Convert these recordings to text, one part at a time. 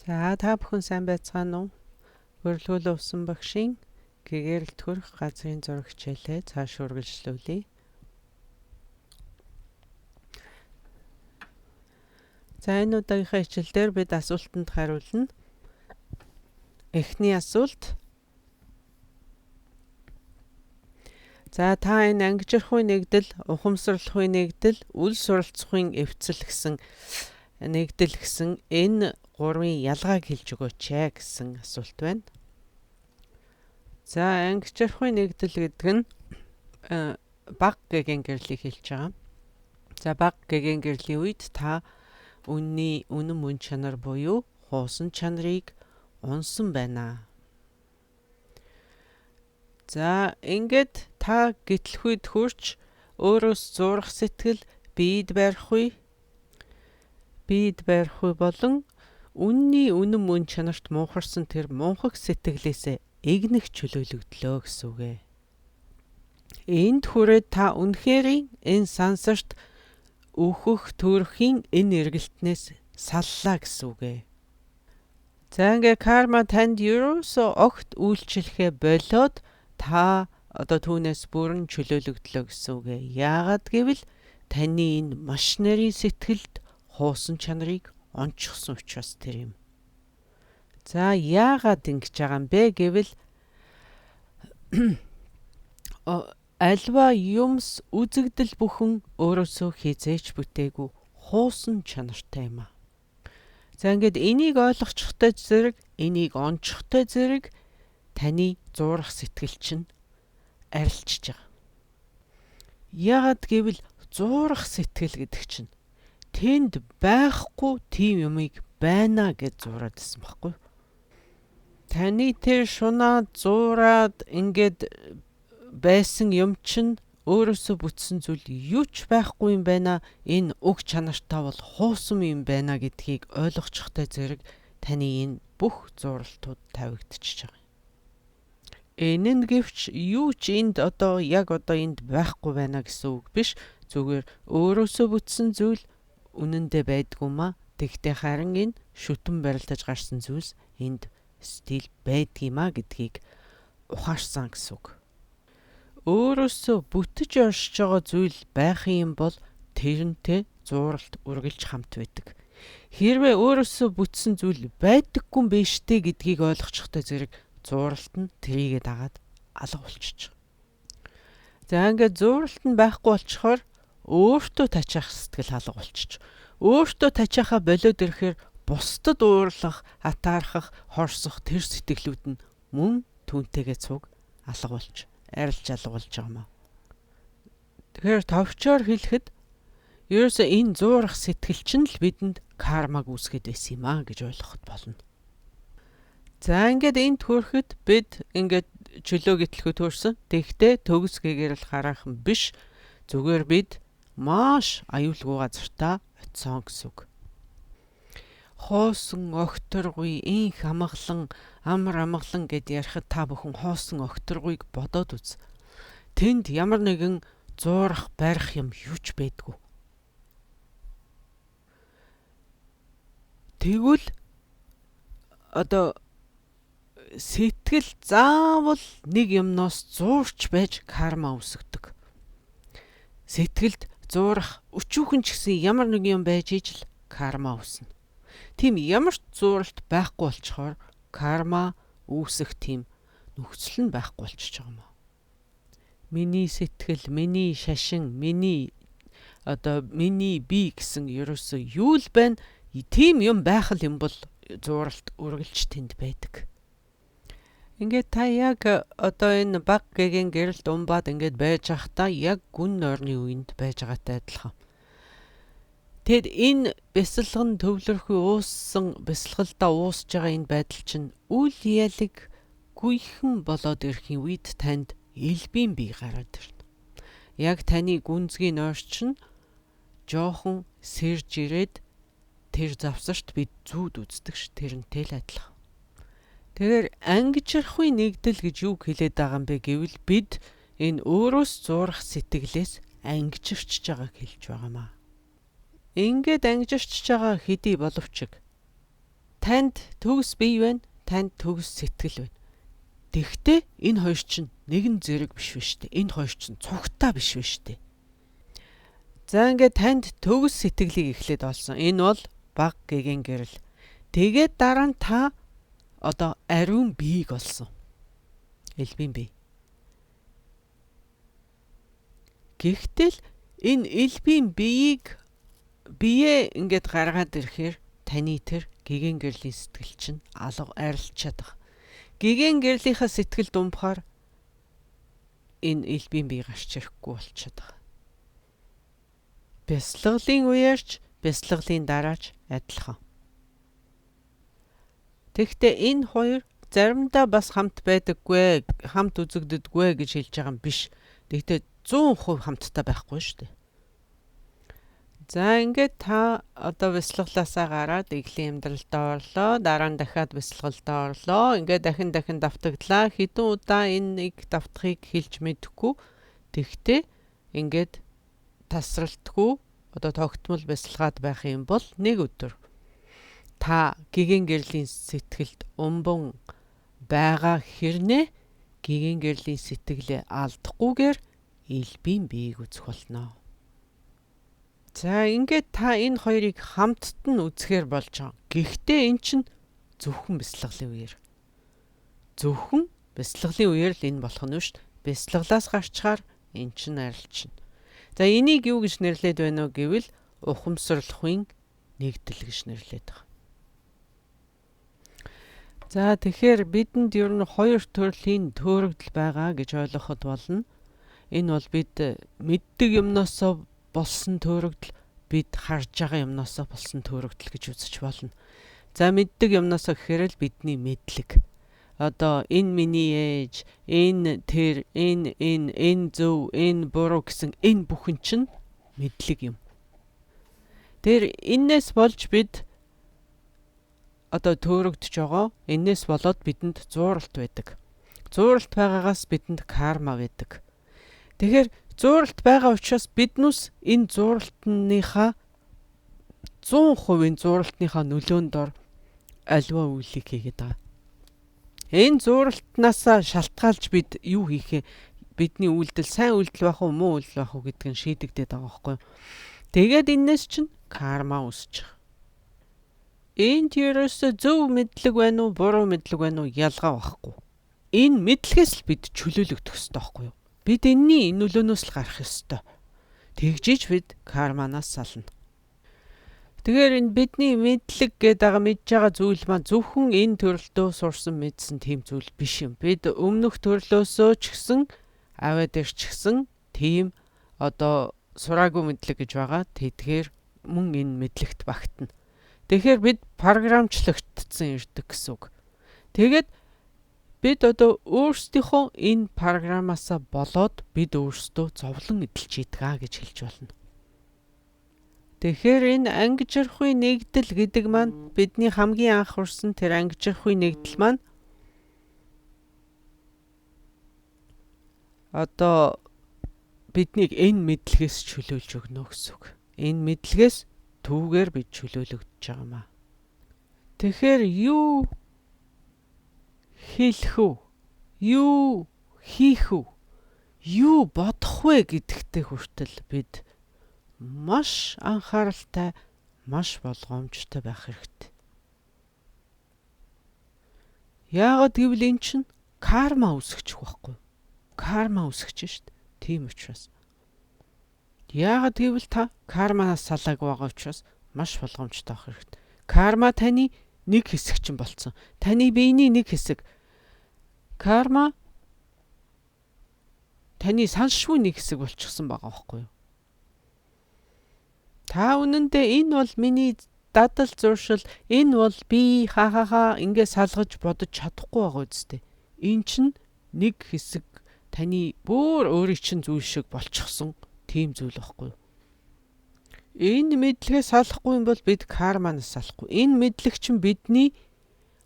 За та бүхэн сайн байцгаана уу? Урилгуул өвсөн багшийн гэгээрэл төрөх газрын зураг хичээлээ цааш үргэлжлүүлье. За энэ удаагийнхаа хичээлдэр бид асуултанд хариулна. Эхний асуулт. За та энэ ангижрахуй нэгдэл, ухамсарлахуй нэгдэл, үл суралцахуйн эвцэл гэсэн нэгдэл гэсэн энэ гурвын ялгааг хэлж өгөөч гэсэн асуулт байна. За ангижрахуй нэгдэл гэдэг нь баг гэгийн гэрлийг хэлж байгаа. За баг гэгийн гэрлийн үед та үнэн мөн чанар буюу хуусан чанарыг унсан байна. За ингээд та гэтлэхүйд хурч өөрөөс зурах сэтгэл биед барихгүй болон үнэн мөн чанарт мунхарсан тэр мунхаг сэтгэлээсээ игнэх чөлөөлөгдлөө гэсэн үг ээ. Энд хүрээд та үнэхээр энэ сансарт өөхөх төрөхийн энэ эргэлтнээс саллаа гэсэн үг ээ. За ингээ карма танд ерөөсөө огт үйлчлэхээ болоод та одоо түүнээс бүрэн чөлөөлөгдлөө гэсэн үг ээ. Яагаад гэвэл таны энэ маш нарийн сэтгэлд хуусан чанарыг онцгсон учраас тэр юм. За яагаад ингэж байгаа юм бэ гэвэл альва юмс үзэгдэл бүхэн өөрөөсөө хизээч бүтээгүй хуусан чанартай юм аа. За ингээд энийг ойлгочихтой зэрэг, энийг онцохтой зэрэг таны зурах сэтгэл чинь арилчиж байгаа. Яагаад гэвэл зурах сэтгэл гэдэг чинь тэнд байхгүй тийм юмыг байна гэж зураад байсан байхгүй. Таны тэр шунаад зураад ингээд байсан юм чинь өөрөөсөө бүтсэн зүйл юу ч байхгүй юм байна. Энэ уг чанартай бол хуусан юм байна гэдгийг ойлгочихтой зэрэг таны энэ бүх зуралтууд тавигдчихж байгаа. Энэ нь гэвч юу ч энд яг энд байхгүй байна гэсэн үг биш. Зүгээр өөрөөсөө бүтсэн зүйл үнэндээ байдгүй маа. Тэгтээ харин энэ шүтэн барилдаж гарсан зүйлс энд стил байдгиймаа гэдгийг ухаарсан гэсэн үг. Өөрөөсөө бүтэж оршиж байгаа зүйл байх юм бол тэрнтэй зуралт үргэлж хамт байдаг. Хэрвээ өөрөөсөө бүтсэн зүйл байдаггүй юм биш үү гэдгийг ойлгочихтой зэрэг зуралт нь тэрийгэ дагаад алга болчих. За ингээд зуралт нь байхгүй болчихоор өөртөө тачаах сэтгэл алга болчих. Өөртөө тачаахаа болоод ирэхээр бусдад уурлах, атаархах, хорсох тэр сэтгэлүүд нь мөн түүнтэйгээ цуг алга болчих. Арилж алга болж байгаа маа. Тэгэхээр товчоор хэлэхэд ерөөсөө энэ зурах сэтгэл чинь л бидэнд кармаг үүсгэж байсан юм аа гэж ойлгоход болно. За ингээд энд хүрэхэд бид ингээд чөлөө гэтлэхүү төрсөн. Тэгтээ төгс гээгэрэл хараахан биш. Зүгээр бид маш аюулгүй газартаа очисон гэсэн үг. Хоосон огторгүй инх амгалан амар амгалан гэд ярихад та бүхэн хоосон огторгүйг бодоод үз. Тэнд ямар нэгэн зурах барих юм юуч байдгүй. Тэгвэл сэтгэл заавал нэг юмноос зуурч байж карма үүсгдэг. Сэтгэлд зурах өчүүхэн ч гэсэн ямар нэг юм байж ижил карма үүснэ. Тийм ямар ч зуралт байхгүй болчхоор карма үүсэх тийм нөхцөл нь байхгүй болчихж байгаа юм аа. Миний сэтгэл, миний шашин, миний би гэсэн ерөөсөө юу л байна? Тийм юм байх юм бол зуралт үргэлж тэнд байдаг. Ингээд та яг энэ баг гэгийн гэрэлд умбаад ингээд байж байхдаа яг гүн нойрны үеинд байж байгаатай адилхан. Тэгэд энэ бясалган төвлөрөхүй ууссан бясалгалдаа уусж байгаа энэ байдал чинь үл ялэг гүйхэн болоод ирэхийн үед танд элбийн бие гараад ирнэ. Яг таны гүнзгий нойр чинь жоохон сэрж ирээд тэр завсарт бид зүүд үздэг ш тэрнтэй л адилхан. Тэгэхээр ангижрахуй нэгдэл гэж юу хэлээд байгаа юм бэ гэвэл бид энэ өөрөөс зурах сэтгэлээс ангижирч байгааг хэлж байгаа маа. Ингээд ангижирч байгаа хэдий боловч танд төгс бие байна, танд төгс сэтгэл байна. Тэгвэл энэ хоёр чинь нэгэн зэрэг биш вэ штэ. Энэ хоёр чинь цугтаа биш вэ штэ. За ингээд танд төгс сэтгэлийг эхлээд олсон. Энэ бол баг гэгээн гэрэл. Тэгээд дараа нь та одоо ариун биеийг олсон. Элбийн бие. Гэхдээ энэ элбийн биеэ ингээд гаргаад ирэхээр таны тэр гэгээн гэрлийн сэтгэл чинь алга арилчаад байгаа. Гэгээн гэрлийнхаа сэтгэл думбахаар энэ элбийн бие гарч ирэхгүй болчиход байгаа. Бясалгалын үеэрч бясалгалын дараач адилхан. Тэгэхдээ энэ хоёр заримдаа бас хамт байдаггүй, хамт үзэгддэггүй гэж хэлж байгаа юм биш. Тэгэхдээ 100% хамтдаа байхгүй шүү дээ. За ингээд та одоо бясалгалаасаа гараад иглийн амьдралдаа орлоо, дараа нь дахиад бясалгалдаа орлоо. Ингээд дахин давтагдлаа. Хэдэн удаа энэ нэг давтахыг хэлж мэдэхгүй. Тэгтээ ингээд тасралтгүй одоо тогтмол бясалгаад байх юм бол нэг өдөр та гэгээн гэрлийн сэтгэлд өмбөн байгаа хэрнээ гэгээн гэрлийн сэтгэлээ алдахгүйгээр элбийн биеийг үзэх болно. За ингээд та энэ хоёрыг хамтд нь үзэхээр болж байгаа. Гэхдээ эн чинь зөвхөн бясалгалын үеэр. Зөвхөн бясалгалын үеэр л энэ болох нь шүү дээ. Бясалгалаас гарчхаар эн чинь арилжна. За энийг юу гэж нэрлээд байна вэ гэвэл ухамсарлахын нэгдэл гэж нэрлээд байгаа. За тэгэхээр бидэнд ер нь хоёр төрлийн төөрөгдөл байгаа гэж ойлгоход болно. Энэ бол бид мэддэг юмнаас болсон төөрөгдөл, бид харж байгаа юмнаас болсон төөрөгдөл гэж үзэж болно. За мэддэг юмнаас гэхээр л бидний мэдлэг. Одоо энэ миний ээж, энэ тэр, энэ зөв, энэ буруу гэсэн энэ бүхэн чинь мэдлэг юм. Тэр энээс болж бид одоо төөрөгдөж байгаа. Энээс болоод бидэнд зууралт байдаг. Зууралт байгаагаас бидэнд карма байдаг. Тэгэхээр зууралт байгаа учраас биднээс энэ зууралтныхаа 100% зууралтныхаа нөлөөнд ор аливаа үйлийг хийгээд байгаа. Энэ зууралтнаас шалтгаалж бид юу хийхээ, бидний үйлдэл сайн үйлдэл байх уу, муу үйлдэл байх уу гэдгийг шийдэгдээд байгаа байхгүй юу. Тэгээд энэс чинь карма үүсэж байгаа. Энд ерөөсөө зөв мэдлэг байна уу, буруу мэдлэг байна уу ялгаа байхгүй. Энэ мэдлэгээс л бид чөлөөлөгдөх ёстой байхгүй юу. Бид энэний нөлөөнөөс л гарах ёстой. Тэгжиж бид карманаас сална. Тэгэхээр энэ бидний мэдлэг гэдэг мэдж байгаа зүйл маань зөвхөн энэ төрөлтөө сурсан мэдсэн тийм зүйл биш юм. Бид өмнөх төрлөөсөө ч гэсэн аваад ирчихсэн тийм одоо сураагүй мэдлэг гэж байгаа. Тэдгээр мөн энэ мэдлэгт багтана. Тэгэхээр бид програмчлагдсан ирдэг гэсэн үг. Тэгээд бид одоо өөрсдийнхөө энэ програмаасаа болоод бид өөрсдөө зовлон эдэлж ийдгаа гэж хэлж болно. Тэгэхээр энэ ангижирхуй нэгдэл гэдэг маань бидний хамгийн анх урсан тэр ангижирхуй нэгдэл маань одоо биднийг энэ мэдлэгээс чөлөөлж өгнө гэсэн үг. Энэ мэдлэгээс түүгээр бид чөлөөлөгдөж байгаамаа. Тэгэхээр юу хэлэх үү? Юу хийх үү? Юу бодох вэ гэдэгтэй хүртэл бид маш анхааралтай, маш болгоомжтой байх хэрэгтэй. Яагаад гэвэл эн чинь карма үүсгэж байхгүй. Карма үүсгэж шүү дээ. Тийм учраас. Яагаад гэвэл та карманаас салааг байгаа учраас маш болгоомжтой байх хэрэгтэй. Карма таны нэг хэсэг чинь болцсон. Таны биений нэг хэсэг. Карма таны саншгүй нэг хэсэг болчихсон байгаа байхгүй юу? Та үнэндээ энэ бол миний дадал зуршил, энэ бол би хахаха ингэ салгаж бодож чадахгүй байгаа үстэй. Энэ чинь нэг хэсэг таны бүр өөрийн чинь зүйл шиг болчихсон тийм зүйл байхгүй юу? Энэ мэдлэгээс салахгүй юм бол бид карманаас салахгүй. Энэ мэдлэг чинь бидний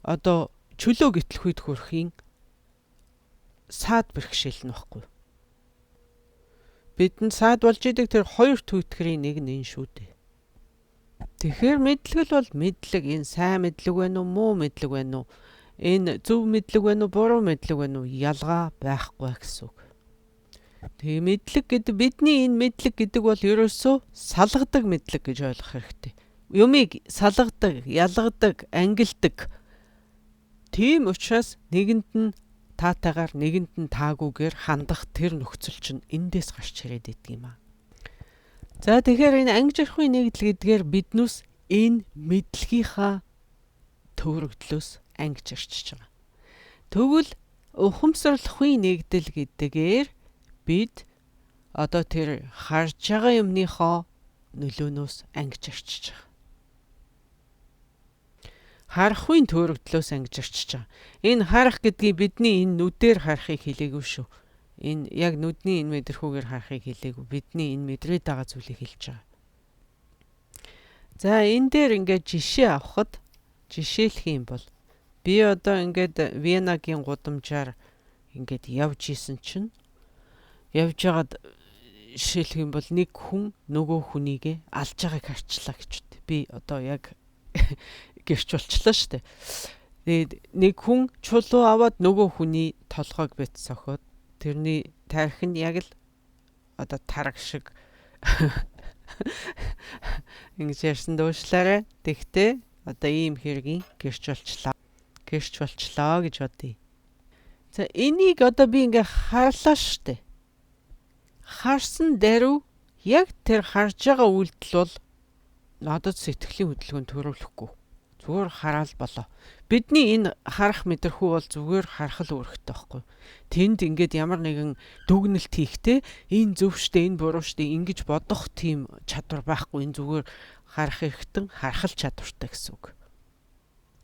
одоо чөлөө гэтлэх үед хүрэхийн саад бэрхшээл нь байхгүй юу? Бидэнд саад болж идэг тэр хоёр түүтгэрийн нэг нь энэ шүү дээ. Тэгэхээр мэдлэг бол мэдлэг. Энэ сайн мэдлэг байна уу, муу мэдлэг байна уу? Энэ зөв мэдлэг байна уу, буруу мэдлэг байна уу? Ялгаа байхгүй гэсэн үг. Тэгээ мэдлэг гэдэг бидний энэ мэдлэг гэдэг бол ерөөсөө салгадаг мэдлэг гэж ойлгох хэрэгтэй. Юмыг салгадаг, ялгадаг, ангилдаг. Тийм учраас нэгэнд нь таатайгаар нэгэнд нь таагүйгээр хандах тэр нөхцөл чинь эндээс гарч ирээд идэг юм аа. За тэгэхээр энэ ангижрахуйн нэгдэл гэдгээр биднээс энэ мэдлэгийнхаа төвөрөгдлөөс ангижирч байгаа. Тэгвэл ухамсарлахуйн нэгдэл гэдгээр бид одоо тэр харж байгаа юмныхоо нөлөөнөөс ангижирч байгаа. Харахуйн төвөрөгдлөөс ангижирч байгаа. Энэ харах гэдгийг бидний энэ нүдээр харахыг хэлээгүй шүү. Энэ яг нүдний энэ мэдрэхүүгээр харахыг хэлээгүй. Бидний энэ мэдрээд байгаа зүйлийг хэлж байгаа. За энэ дээр ингээд жишээ авахад жишээлэх юм бол би одоо ингээд Венагийн гудамжаар ингээд явж исэн чинь явж байгаад жишээлэх юм бол нэг хүн нөгөө хүнийгээ алж байгааг харчлаа гэж үү. Би одоо яг гэрч болчлаа штэ. Тэгээд нэг хүн чулуу аваад нөгөө хүний толгойг бит сохоод тэрний тарих нь яг л одоо тараг шиг ингэж ярьсан дуушлаарэ. Тэгтээ одоо ийм хэргийн гэрч болчлаа гэж бодъё. За энийг одоо би ингээ харлаа штэ. Харсан даруй яг тэр харж байгаа үйлдэл бол надад сэтгэлийн хөдөлгөөнд төрүүлэхгүй. Зүгээр хараал болоо. Бидний энэ харах мэдрэхүй бол зүгээр харах л үүрэгтэй байхгүй. Тэнд ингээд ямар нэгэн дүгнэлт хийхтэй энэ зөв штэ, энэ буруу штэ ингэж бодох тийм чадвар байхгүй. Энэ зүгээр харах хэрэгтэн харах л чадвартай гэсэн үг.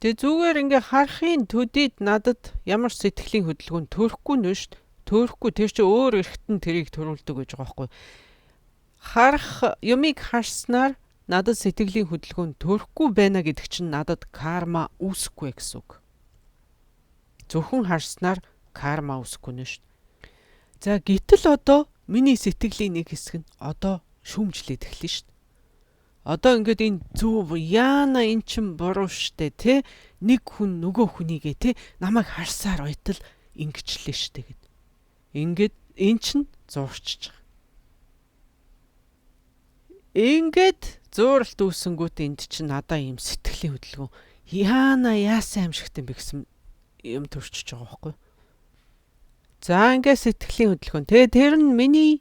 Тэгээ зүгээр ингээ харахын төдийд надад ямар сэтгэлийн хөдөлгөөнд төрөхгүй нэ штэ. Төрөхгүй тэр чинь өөр эргэтэн тэрийг төрүүлдэг гэж байгаа байхгүй. Харах юмыг харснаар надад сэтгэлийн хөдөлгөөнд төрөхгүй байна гэдэг чинь надад карма үүсэхгүй гэсэн үг. Зөвхөн харснаар карма үүсэхгүй нэ шүү. За гэтэл одоо миний сэтгэлийн нэг хэсэг нь одоо шүүмжлээд эхэлнэ шүү. Одоо ингээд энэ зөв яана эн чин буруу штэ тэ нэг хүн нөгөө хүнийгээ тэ намайг харсаар байтал ингэчлээ штэ гэд. Ингээд эн чин зурчж байгаа. Ингээд зууралт үүсэнгүүт энд чинь надаа юм сэтгэлийн хөдөлгөөн яана яасан аимшигтай бэ гэсэн юм төрчихөж байгаа байхгүй. За ингээд сэтгэлийн хөдөлгөөн. Тэгээ тэр нь миний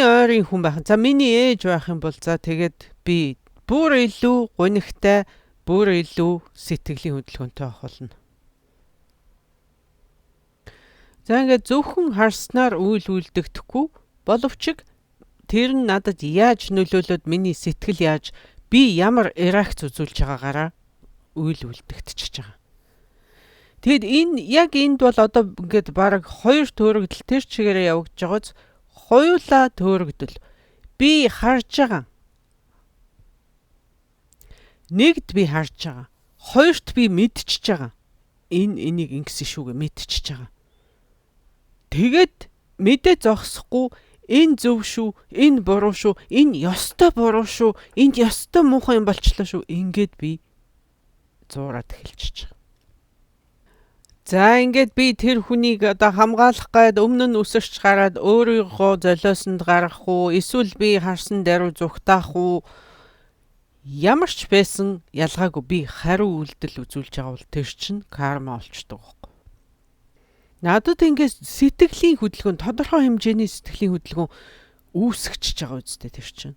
ойрын хүн байх. За миний ээж байх юм бол за тэгээд би бүр илүү гунигтай, бүр илүү сэтгэлийн хөдөлгөөнтэй байх болно. За ингээд зөвхөн харснаар үйл үлдэгдэхгүй боловч тэр нь надад яаж нөлөөлөд миний сэтгэл яаж би ямар реакц үзүүлж байгаагаараа үйл үлдэгдчихэж байгаа. Тэгэд энэ яг энд бол одоо ингээд бараг хоёр төөрөгдөл тэр чигээрээ явагдаж байгааз хоёулаа төөрөгдөл би харж байгаа. Нэгд би харж байгаа. Хоёрт би мэдчихэж байгаа. Энийг ингэсэн шүүгээ мэдчихэж байгаа. Тэгээд мэдээ зогсохгүй энэ зөв шүү, энэ буруу шүү, энэ ёстой буруу шүү, энд ёстой муухай юм болчлоо шүү. Ингээд би зуураад эхэлчихэж байгаа. За ингээд би тэр хүнийг одоо хамгаалах гээд өмнө нь үсэрч гараад өөрийгөө золиосонд гаргах уу, эсвэл би харсан даруй зүгтаах уу, ямар ч байсан ялгаагүй би хариу үйлдэл үзүүлж байгаа бол тэр чинь карма болчдөг байхгүй. Надад ингээд сэтгэлийн хөдөлгөөн тодорхой хэмжээний сэтгэлийн хөдөлгөөн үүсгэж байгаа үстэй тэр чинь.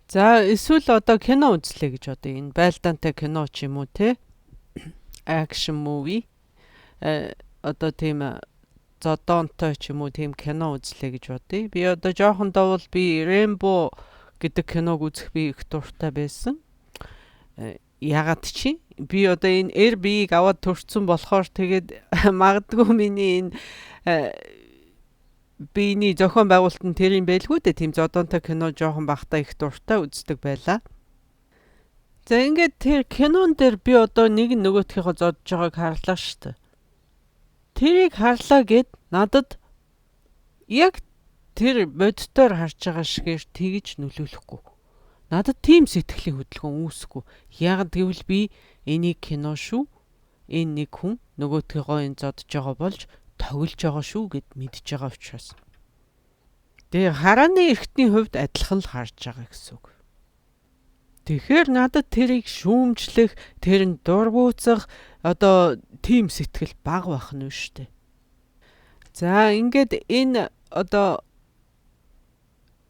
За эсвэл одоо кино үзлээ гэж одоо энэ байлдаантай кино ч юм уу те акшн муви одоо тийм зодоонтой ч юм уу тийм кино үзлээ гэж бодъё. Би одоо жоохондоо бол би Rainbow гэдэг киног үзэх би их дуртай байсан. Ягаад чи би одоо энэ Airbnb-ийг аваад төрсөн болохоор тэгээд магадгүй миний энэ биений зохион байгуулалт нь тэр юм байлгүй дээ. Тийм зодоонтой кино жоохон бахта их дуртай үздэг байлаа. За ингээд тэр кинон дээр би одоо нэг нөгөөтгийнхөө зодж байгааг харлаа шүү дээ. Тэрийг харлаа гэд надад яг тэр бодтоор харж байгаа шигээр тэгж нөлөөлөхгүй. Надад тийм сэтгэлийн хөдөлгөөн үүсэхгүй. Яг гэвэл би энийг кино шүү. Энэ нэг хүн нөгөөдгийгөө энэ зодж байгаа болж тоглож байгаа шүү гэд мэдж байгаа учраас. Тэгээ харааны эрхтний хувьд адилхан л харж байгаа гэсэн үг. Тэгэхээр надад тэрийг шүүмжлэх, тэрэнд дургуутсах тийм сэтгэл бага байх нь шүү дээ. За ингээд энэ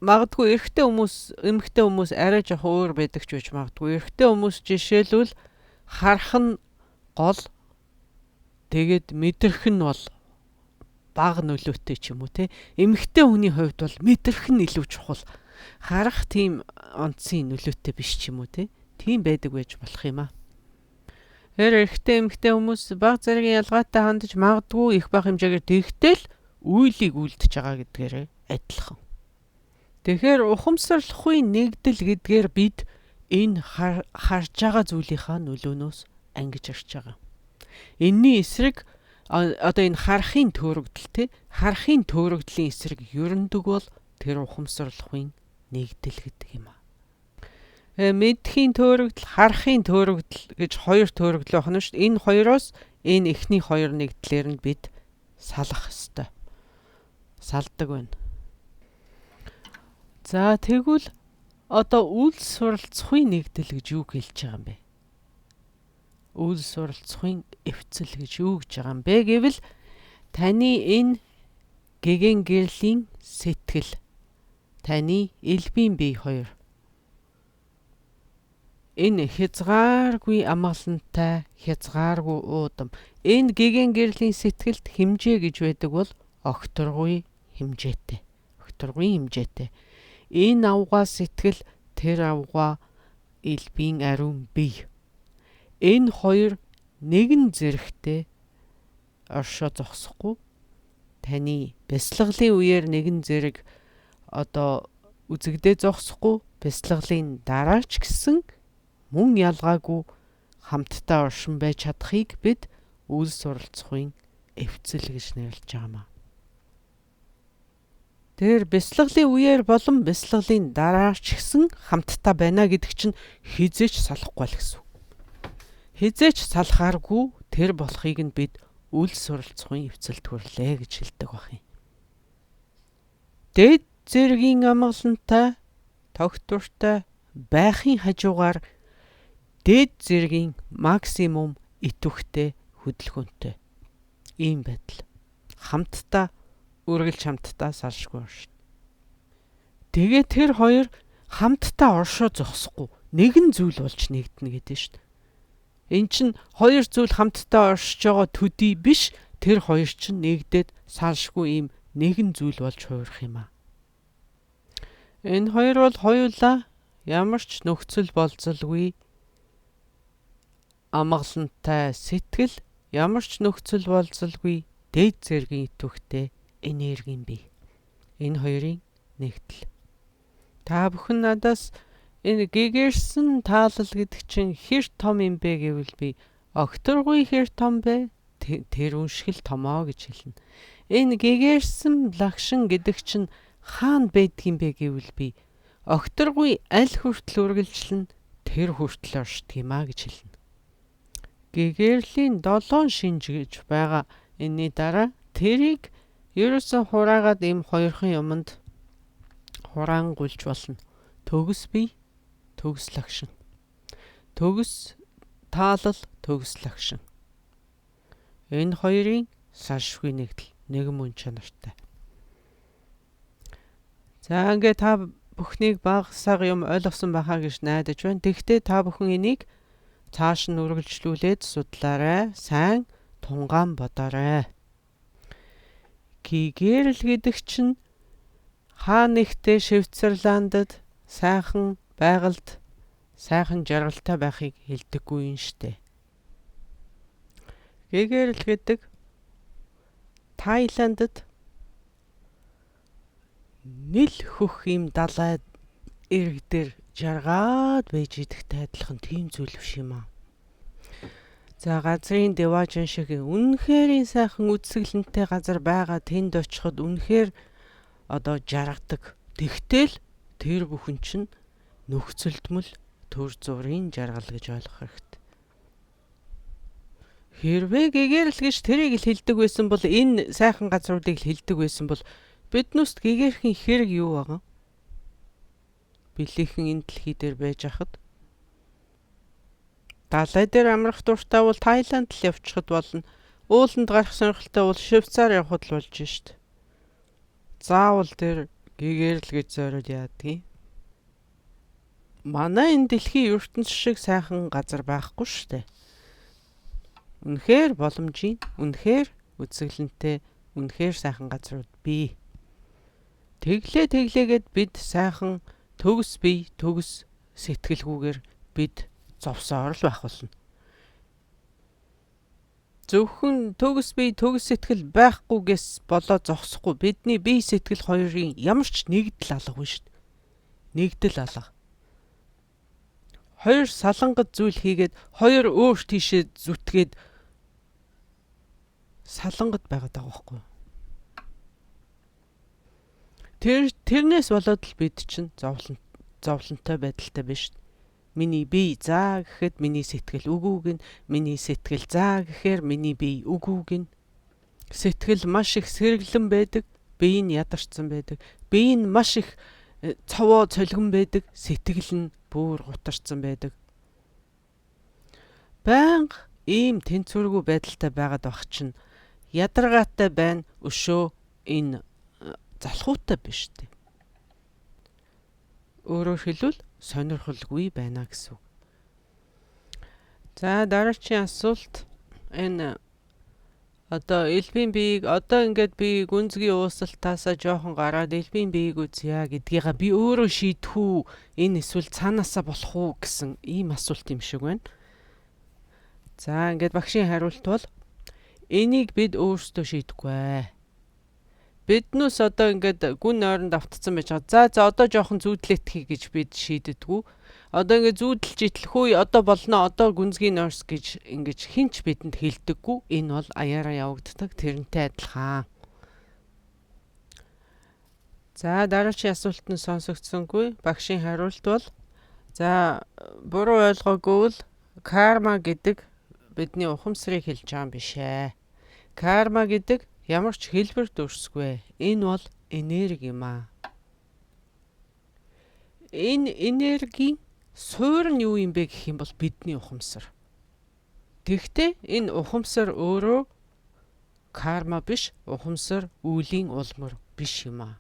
магадгүй эрэгтэй хүмүүс, эмэгтэй хүмүүс арай жоох өөр байдаг ч гэж магадгүй. Эрэгтэй хүмүүс жишээлбэл харах нь гол, тэгээд мэдрэх нь бол бага нөлөөтэй ч юм уу те. Эмэгтэй хүний хувьд бол мэдрэх нь илүү чухал. Харах тийм онцгийн нөлөөтэй биш ч юм уу те. Тийм байдаг байж болох юм аа. Эрэгтэй эмэгтэй хүмүүс бага зэргийн ялгаатай хандаж магадгүй их бага хэмжээгээр тэгтэл үйлийг үлдэж байгаа гэдгээр адилхан. Тэгэхээр ухамсарлахгүй нэгдэл гэдгээр бид энэ харж байгаа зүйлийнхаа нөлөөнөөс ангиж ирж байгаа. Энийний эсрэг энэ харахын төөрөгдөл те, харахын төөрөгдлийн эсрэг ерөндөг бол тэр ухамсарлахгүй нэгдэл гэдэг юм аа. Мэдхийн төөрөгдөл, харахын төөрөгдөл гэж хоёр төөрөгдөл байна шүү дээ. Энэ хоёроос энэ эхний хоёр нэгдлэр нь бид салах ёстой. Салдаг байна. За тэгвэл үйлс суралцахын нэгдэл гэж юу хэлж байгаа юм бэ? Үйлс суралцахын эвцэл гэж юу гэж байгаа юм бэ гэвэл таны энэ гэгэн гэрлийн сэтгэл, таны элбийн бие хоёр энэ хязгааргүй амгалантай, хязгааргүй уудам. Энэ гэгэн гэрлийн сэтгэлд хэмжээ гэж байдаг бол огторгүй хэмжээтэй. Огторгүй хэмжээтэй. Энэ авгаа сэтгэл, тэр авгаа элбийн ариун бие. Энэ хоёр нэгэн зэрэгтэй оршоо зогсохгүй. Таны бясалгалын үеэр нэгэн зэрэг үзэгдээ зогсохгүй. Бясалгалын дараа ч гэсэн мөн ялгаагүй хамтдаа оршин байж чадахыг бид үйлс суралцахын эвцэл гэж нэрлэж байгаамаа. Тэр бясалгалын үеэр болон бясалгалын дараа ч гэсэн хамтдаа байна гэдэг чинь хизээч салахгүй л гэсэн. Хизээч салахааргүй тэр болохыг нь бид үйлс суралцахын эвцэлд хүрлээ гэж хэлдэг байх юм. Дэд зэргийн амгалантай, тогтвортой байхын хажуугаар дэд зэргийн максимум итвэхтэй хөдөлгөөнтэй. Ийм байдал. Хамтдаа үргэлж хамтдаа салшгүй оршин. Тэгээ тэр хоёр хамтдаа оршоо зогсохгүй нэгэн зүйл болж нэгдэнэ гэдэг шүү дээ. Эн чинь хоёр зүйл хамтдаа оршиж байгаа төдий биш, тэр хоёр чинь нэгдээд салшгүй ийм нэгэн зүйл болж хуурах юм аа. Энэ хоёр бол хоёулаа ямар ч нөхцөл болзолгүй амгалантай сэтгэл, ямар ч нөхцөл болзолгүй дэд зэргийн итвэхтэй энергийн бий. Энэ хоёрын нэгдэл. Та бүхэн надаас энэ гэгэрсэн таалал гэдэг чинь хэр том юм бэ гэвэл би огторгүй хэр том бэ? Тэр үншгэл томоо гэж хэлнэ. Энэ гэгэрсэн лагшин гэдэг чинь хаана байдгийм бэ гэвэл би огторгүй аль хүртэл үргэлжлэн тэр хүртэл оршдог юм а гэж хэлнэ. Гэгэрлийн 7 шинж гэж байгаа. Энэний дараа тэрийг ерөөсөн хураагаад ийм хоёрхан юмд хураангуйлж болно. Төгс бие, төгс лагшин. Төгс таалал, төгс лагшин. Энэ хоёрын салшгүй нэгдэл, нэгэн мөн чанартай. За ингээд та бүхнийг багасаа юм ойлгосон байхаа гэж найдаж байна. Тэгвэл та бүхэн энийг цааш нь үргэлжлүүлээд судлаарай. Сайн тунгаан бодоорой. Гэгэрл гэдэг чинь хаа нэгтээ Швейцарландд сайхан байгальд сайхан жаргалтай байхыг хэлдэггүй юм штэ. Гэгэрл гэдэг Тайландд нэл хөх юм далай эрэг дээр жаргаад байж идэгтэй адилхан тийм зүйл биш юм аа. За газрын деважин шиг үнэхээр сайхан үсгэлэнтэй газар байгаа тэнд очиход үнэхээр жаргадаг. Тэгтэл тэр бүхэн чинь нөхцөлдмөл төр зургийн жаргал гэж ойлгох хэрэгтэй. Хэрвээ гэгэрэл гэж тэрийг л хэлдэг байсан бол энэ сайхан газруудыг л хэлдэг байсан бол биднүст гэгэрхийн хэрэг юу байгаа? Билийхэн энэ дэлхий дээр байж хахад далай дээр амрах дуртай бол Таиланд л явчихад болно. Ууланд гарах сонирхолтой бол Швейцар явхад л болж шít. Заавал тэр гэгэрэл гэж зориод яадгийг. Манай энэ дэлхийн ертөнц шиг сайхан газар байхгүй штэ. Үнэхээр боломжийн, үнэхээр үзэсгэлэнтэй, үнэхээр сайхан газрууд бий. Тэглээгээд бид сайхан төгс бие, төгс сэтгэлгүйгээр бид зовсоор л байх болно. Зөвхөн төгс бие, төгс сэтгэл байхгүйгээс болоо зогсохгүй бидний бие сэтгэл хоёрын ямар ч нэгдэл алга биш шүү дээ. Нэгдэл алга. Хоёр салангат зүйл хийгээд хоёр өөр тийшээ зүтгээд салангат байгаад байгаа байхгүй. Тэрнээс болоод л бид чинь зовлонтой байдалтай биш. Миний бие заа гэхэд миний сэтгэл үгүйг нь, миний сэтгэл заа гэхээр миний бие үгүйг нь. Сэтгэл маш их сэргэлэн байдаг, бие нь ядарсан байдаг. Бие нь маш их цовоо цолгон байдаг, сэтгэл нь бүр гутарсан байдаг. Байнга ийм тэнцвэргүй байдалтай байгаад байх чинь ядаргаатай байна өшөө энэ залхуутай биш үү? Өөрөөр хэлбэл сонирхолгүй байна гэсэн үг. За дараагийн асуулт энэ одоо элбийн биеийг одоо ингээд би гүнзгий уусалтаасаа жоохон гараад элбийн биеийг үзье гэдгийгээ би өөрөө шийдэх үү? Энэ эсвэл цаанаасаа болох уу гэсэн ийм асуулт юм шиг байна. За ингээд багшийн хариулт бол энийг бид өөрсдөө шийдэхгүй. Биднээс одоо ингээд гүн ойронд автцсан байж байгаа. За одоо жоохон зүүдлэтгэе гэж бид шийддэггүй. Одоо ингээд зүүдэлж итлэхүү одоо болно. Одоо гүнзгий норс гэж ингэж хинч бидэнд хэлдэггүй. Энэ бол аяараа явагддаг тэрнтэй адилхан. За дараагийн асуулт нь сонсогдсонгүй. Багшийн хариулт бол за буруу ойлгоогүй бол карма гэдэг бидний ухамсарыг хэлж байгаа юм биш ээ. Карма гэдэг ямар ч хэлбэр дүрсгүй. Энэ бол энерги юм аа. Энэ энергийн суурь нь юу юм бэ гэх юм бол бидний ухамсар. Тэгвэл энэ ухамсар өөрөө карма биш, ухамсар үеийн улмөр биш юм аа.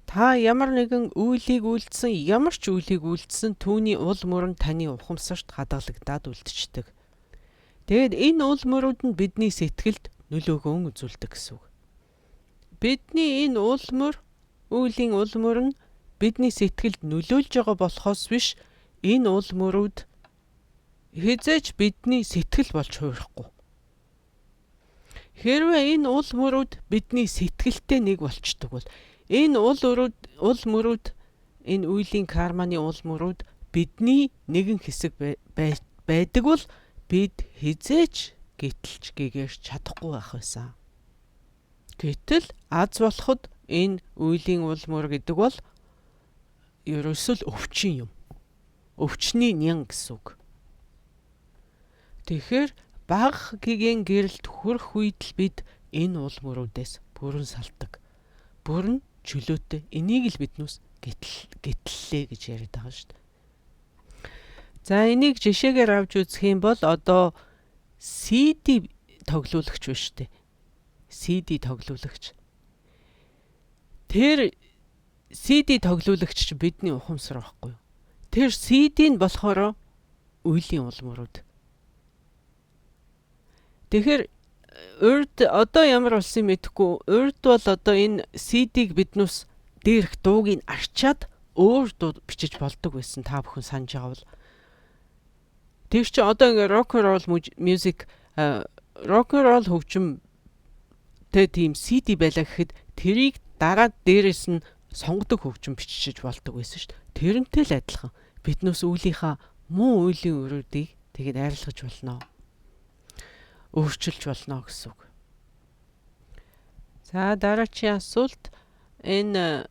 Та ямар нэгэн үйлийг үйлдсэн, ямар ч үйлийг үйлдсэн түүний улмөр нь таны ухамсарт хадгалагдаад үлдчихдэг. Тэгэд энэ улмөрүүд нь бидний сэтгэлд нөлөөгөө үзүүлдэг гэсэн үг. Бидний энэ улмөр, үеийн улмөр нь бидний сэтгэлд нөлөөлж байгаа болохоос биш, энэ улмөрүүд хизээж бидний сэтгэл болж хуурахгүй. Хэрвээ энэ улмөрүүд бидний сэтгэлтэй нэг болчдөг бол энэ улмөрүүд энэ үеийн карманы улмөрүүд бидний нэгэн хэсэг байдаг бол бид хизээж гítэлж гэгэрч чадахгүй байх байсан. Гэтэл аз болоход энэ үеийн улмөр гэдэг бол ерөөсөө өвчин юм. Өвчний нян гэсэн үг. Тэгэхээр бага гэгэн гэрэлт хүрэх үед л бид энэ улмөрүүдээс бүрэн салдаг. Бүрэн чөлөөтэй. Энийг л биднээс гítэллээ гэж яриад байгаа шүү дээ. За энийг жишээгээр авч үзэх юм бол одоо CD тоглуулагч биш үү? CD тоглуулагч. Тэр CD тоглуулагч чинь бидний ухамсар байхгүй юу? Тэр CD нь болохоор үеийн улмөрүүд. Тэгэхээр урд одоо ямар болсон мэдэхгүй. Урд бол одоо энэ CD-г биднээс дээрх дууг нь арчаад өөр дуу бичиж болдог байсан. Та бүхэн санаж байгаа бол. Тэр чинь одоо ингээ rock and roll music, rock and roll хөгжимтэй тийм CD байлаа гэхэд тэрийг дараа дээрээс нь сонгодог хөгжим бичиж болдог байсан шүү дээ. Тэрнтэй л адилхан. Биднээс үүлийнхаа муу үеийн өрөөдийг тэгээд арилгаж болно. Өөрчилж болно гэсэн үг. За дараагийн асуулт энэ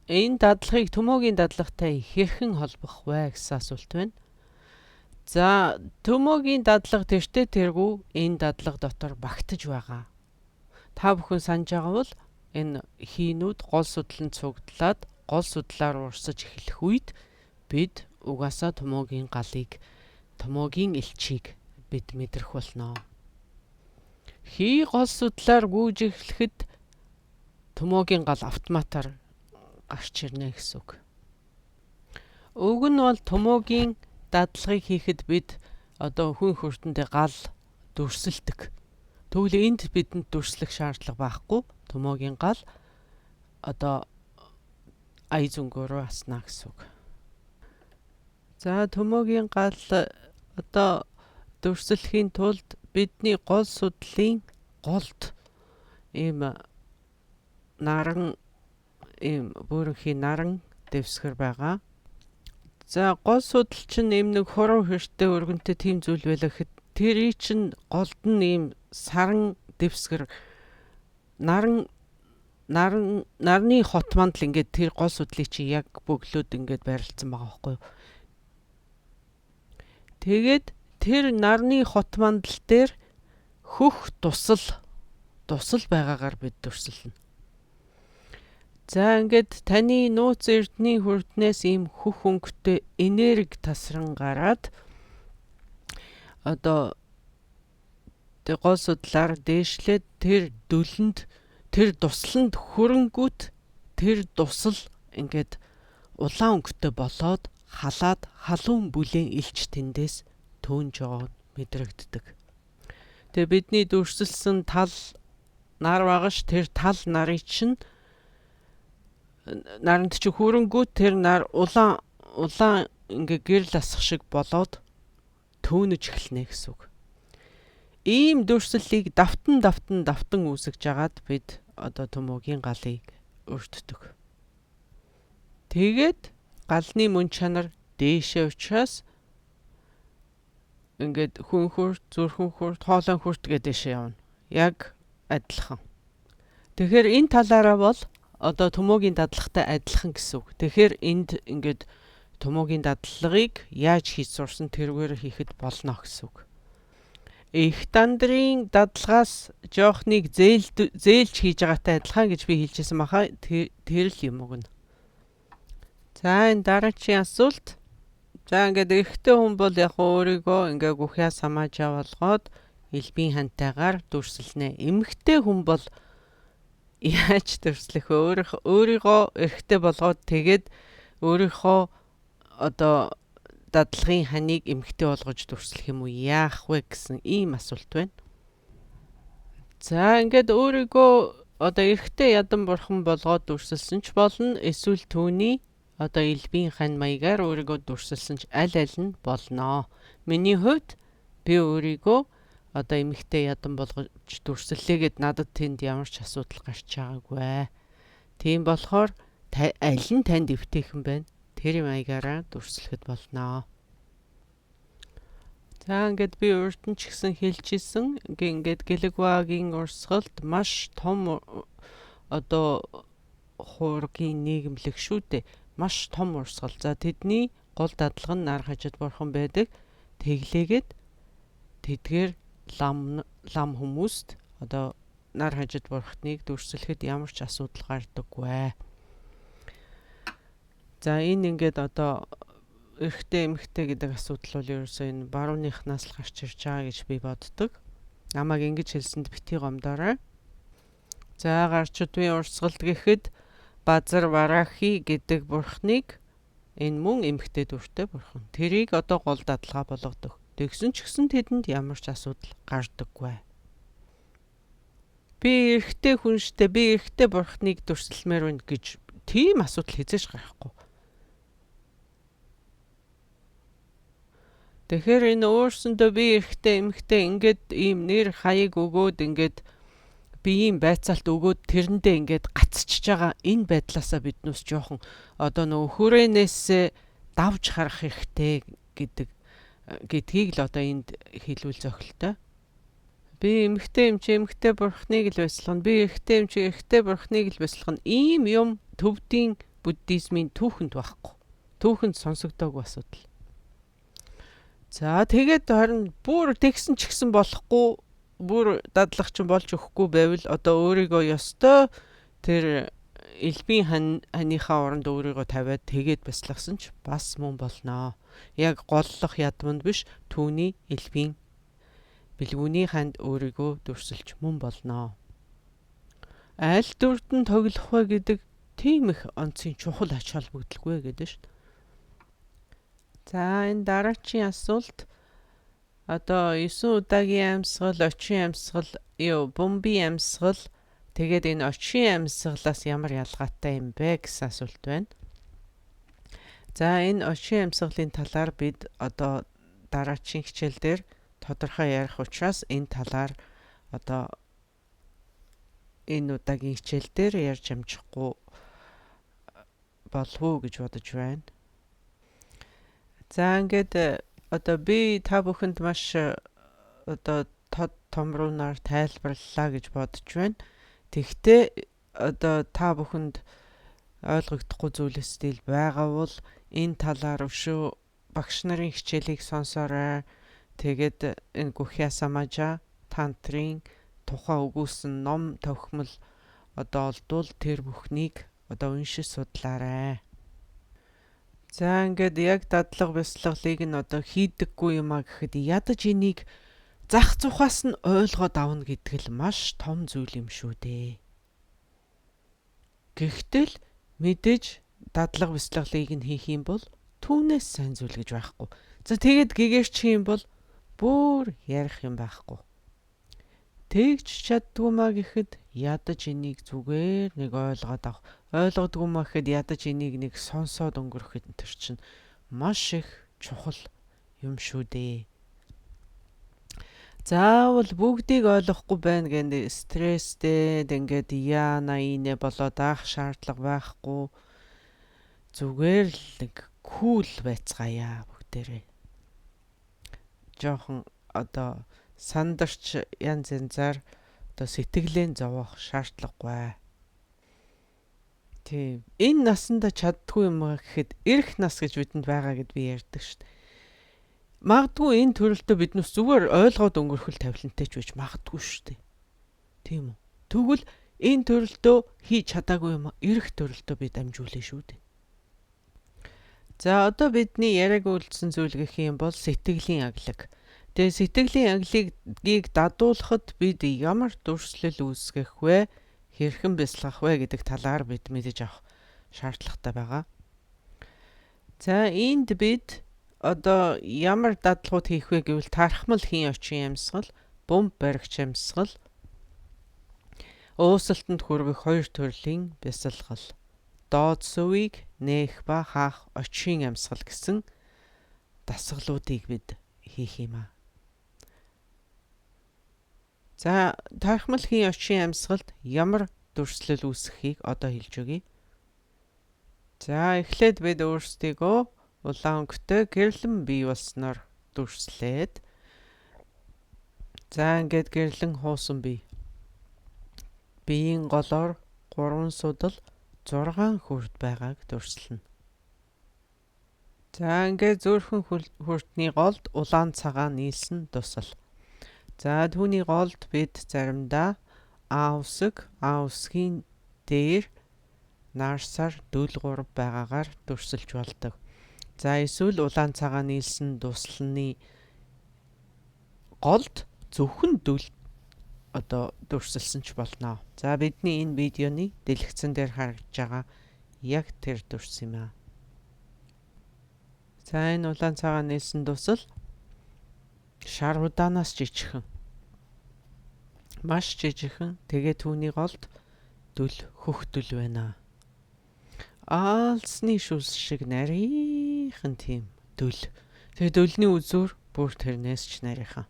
энэ дадлагыг төмөөгийн дадлагтай хэрхэн холбох вэ гэсэн асуулт байна. За төмөөгийн дадлага тэртээ тэргүй энэ дадлага дотор багтаж байгаа. Та бүхэн санаж байгаа бол энэ хийнүүд гол судлан цугдлаад гол судлаар урсаж эхлэх үед бид угаасаа төмөөгийн галыг, төмөөгийн элчийг бид мэдрэх болно. Хий гол судлаар гүйж эхлэхэд төмөөгийн гал автоматар гарч ирнэ гэсэн үг. Уг нь бол төмөөгийн дадлагыг хийхэд бид одоо хүн хүртэндээ гал дүрсэлдэг. Тэгвэл энд бидэнд дүрслэх шаардлага байхгүй. Төмөөгийн гал одоо ая зүнгөөрөө аснаа гэсэн үг. За төмөөгийн гал одоо дүрслэхийн тулд бидний гол судлын голд ийм наран ийм бүрэнхий наран дэвсгэр байгаа. За гол судал чинь ийм нэг хуруу хэртэй өргөнтэй тийм зүйл байлаа гэхэд тэрий чинь голд нь ийм саран дэвсгэр нарны хот мандал ингээд тэр гол судлыг чи яг бөглөөд ингээд байрлалцсан байгаа байхгүй юу. Тэгээд тэр нарны хот мандал дээр хөх тусал байгаагаар бид дүрсэлнэ. За ингээд таны нууц эрдний хүрднээс ийм хөх өнгөтэй энерги тасран гараад одоо тэр гол судлаар дээшлээд тэр дөлөнд тэр тусланд хөрөнгөт тэр тусал ингээд улаан өнгөтэй болоод халаад халуун бүлээн илч тэндээс төөнж байгаа мэдрэгддэг. Тэгээ бидний дүрсэлсэн тал нар багаш тэр тал нарыг чинь наранд чи хөрөнгөт тэр нар улаан ингээ гэрэл асах шиг болоод төөнөж эхэлнэ гэсэн үг. Ийм дүрслэлийг давтан үүсгэж агаад бид одоо төмөөгийн галыг өртдөг. Тэгээд галны мөн чанар дээшээ учраас ингээд хүн хүрт, зүрхэн хүрт, хоолой хүрт гэдэг дээшээ явна. Яг адилхан. Тэгэхээр энэ талаараа бол одоо төмөөгийн дадлагтай адилхан гэсэн үг. Тэгэхээр энд ингээд төмөөгийн дадлагыг яаж хийж сурсан тэргээр хийхэд болно гэсэн үг. Их дандрын дадлагаас жоохныг зээлж хийж байгаатай адилхан гэж би хэлжсэн баха. Тэр л юм уу. За энэ дараагийн асуулт. За ингээд эрэгтэй хүн бол яг өөрийгөө ингээ гүхээ самаажаа болгоод элбийн хантайгаар дүрсэлнэ. Эмэгтэй хүн бол яаж дүрслэх вэ? Өөрийгөө эрэгтэй болгоод тэгээд өөрийнхөө одоо дадлагын ханыг эмэгтэй болгож дүрслэх юм уу? Яах вэ гэсэн ийм асуулт байна. За ингээд өөрийгөө одоо эрэгтэй ядан бурхан болгоод дүрсэлсэн ч болно. Эсвэл түүний одоо элбийн хан маягаар өөрийгөө дүрсэлсэн ч аль нь болно. Миний хувьд би өөрийгөө одоо эмэгтэй ядан болгож дүрслэлээгээд надад тэнд ямар ч асуудал гарч байгаагүй. Тийм болохоор аль нь танд эвтэйхэн байна. Тэр маягаараа дүрслэхэд болно. За ингээд би урд нь ч гэсэн хэлчихсэн. Ингээд Гэлэгвагийн урсгалд маш том одоо хуургийн нийгэмлэг шүү дээ. Маш том урсгал. За тэдний гол дадлага нь нар хажууд бурхан байдаг. Тэглээгээд тэдгээр лам хүмүүст одоо нар хажууд бурхныг дүрслэхэд ямар ч асуудал гардаггүй. За энэ ингээд одоо эрэгтэй эмэгтэй гэдэг асуудал бол ерөөсөө энэ барууныхнаас л гарч ирж байгаа гэж би боддог. Намайг ингэж хэлсэнд бити гомдоорой. За гарчдын урсгалд гэхэд Базар Варахи гэдэг бурхныг энэ мөн эмэгтэй дүртэй бурхан. Тэрийг одоо гол дадлага болгодог. Тэгсэн ч гэсэн тэдэнд ямар ч асуудал гардаггүй. Би эрэгтэй хүн штэ, би эрэгтэй бурхныг дүрслэмээр байна гэж тийм асуудал хязгаарч гарахгүй. Тэгэхээр энэ өөрсөндөө би эрэгтэй эмэгтэй ингээд ийм нэр хаяг өгөөд ингээд биеийн байцаалт өгөөд тэрэндээ ингээд гацчихж байгаа энэ байдлаасаа биднээс жоохон одоо нөгөө хүрээнээс давж харах хэрэгтэй гэдгийг л одоо энд хэлүүл зохилтой. Би эмэгтэй эмэгтэй бурхныг л бясалгана. Би эрэгтэй эмэгтэй бурхныг л бясалгана. Ийм юм төвдийн буддизмын түүхэнд байхгүй. Түүхэнд сонсогдоогүй асуудал. За тэгээд харин бүр тэгсэн ч гэсэн болохгүй, бүр дадлагч болж өгөхгүй байвал одоо өөрийгөө ёстой тэр элбийн ханыхаа оронд өөрийгөө тавиад тэгээд бясалгасан ч бас мөн болноо. Яг голлох ядманд биш, түүний элбийн бэлгүүний ханд өөрийгөө дүрсэлж мөн болноо. Аль дүрд нь тоглох вэ гэдэг тийм их онцгийн чухал ач холбогдолгүй гэдэг шүү дээ. За энэ дараагийн асуулт одоо 9 удаагийн амьсгал, очин амьсгал, бомбын амьсгал тэгээд энэ очин амьсгалаас ямар ялгаатай юм бэ гэсэн асуулт байна. За энэ очин амьсгалын талаар бид одоо дараагийн хичээл дээр тодорхой ярих учраас энэ талаар одоо энэ удаагийн хичээл дээр ярьж амжихгүй болов уу гэж бодож байна. За ингээд одоо би та бүхэнд маш одоо тод томруулнаар тайлбарлалаа гэж бодож байна. Тэгвэл одоо та бүхэнд ойлгогдохгүй зүйлсдэл байгаа бол энэ талаар өшөө багш нарын хичээлийг сонсоорой. Тэгээд энэ Гухья Самажа тантрын тухай өгүүлсэн ном тохимол одоо олдвол тэр бүхнийг одоо уншиж судлаарай. За ингээд яг дадлага бясалгалыг нь одоо хийдэггүй юмаа гэхэд ядаж энийг зах цухаас нь ойлгоод авна гэдэг л маш том зүйл юм шүү дээ. Гэхдээ л мэдээж дадлага бясалгалыг нь хийх юм бол түүнээс сайн зүйл гэж байхгүй. За тэгээд гэгэрч юм бол бүр ярих юм байхгүй. Тэгж чаддгүй маа гэхэд ядаж энийг зүгээр нэг ойлгоод авах. Ойлгодгүй маа гэхэд ядаж энийг нэг сонсоод өнгөрөхөд тэр чинь маш их чухал юм шүү дээ. Заавал бүгдийг ойлгохгүй байна гэдэг стресстэй ингээд яана инэ болоод авах шаардлага байхгүй. Зүгээр л нэг кул байцгаая бүгдээрээ. Жохон одоо сандарч янз янзаар одоо сэтгэлээ зовоох шаардлагагүй. Тийм. Энэ насанда чаддгүй юм гэхэд эрх нас гэж бидэнд байгаа гэд би ярьдаг шүү дээ. Магадгүй энэ төрөлтөө биднээс зүгээр ойлгоод өнгөрөх тавилантай ч байж магадгүй шүү дээ. Тийм үү? Тэгвэл энэ төрөлтөө хийж чадаагүй юм эрх төрөлтөө бид амжуулна шүү дээ. За одоо бидний яриаг үйлдсэн зүйл гэх юм бол сэтгэлийн аглаг. Тэгээ сэтгэлийн аглагийг дадуулахад бид ямар дүрслэл үүсгэх вэ? Хэрхэн бясалгах вэ гэдэг талаар бид мэдэж авах шаардлагатай байгаа. За энд бид одоо ямар дадлагууд хийх вэ гэвэл тархмал хийн очин амьсгал, бомб баригч амьсгал, уусалтанд хүргэх хоёр төрлийн бясалгал, доод сүвийг нээх ба хаах очин амьсгал гэсэн дасгалуудыг бид хийх юм аа. За тархмал хийн очин амьсгалд ямар дүрслэл үүсгэхийг одоо хэлж өгье. За эхлээд бид өөрсдийгөө улаан өнгөтэй гэрлэн бий болсноор дүрслээд за ингээд гэрлэн хуусан бий. Биеийн голоор 3 судал 6 хүрд байгааг дүрслэнэ. За ингээд зөөрхөн хүртний голд улаан цагаан нийлсэн тусал. За түүний голд бид заримдаа А үсгийн дээр нарсаар дүүл 3 байгаагаар дүрсэлж болдог. За эсвэл улаан цагаан нийлсэн дусланы голд зөвхөн дүүл одоо дүрсэлсэн ч болно. За бидний энэ видеоны дэлгэцэн дээр харагдж байгаа яг тэр дүрс юм аа. За энэ улаан цагаан нийлсэн дусал шар удаанаас жижигхэн. Маш жижигхэн. Тэгээ түүний голд дүл хөхтөл байна. Аалсны шүс шиг нарийнхан тийм дүл. Тэгээ дүлний үзүүр бүр тэрнээс ч нарийнхан.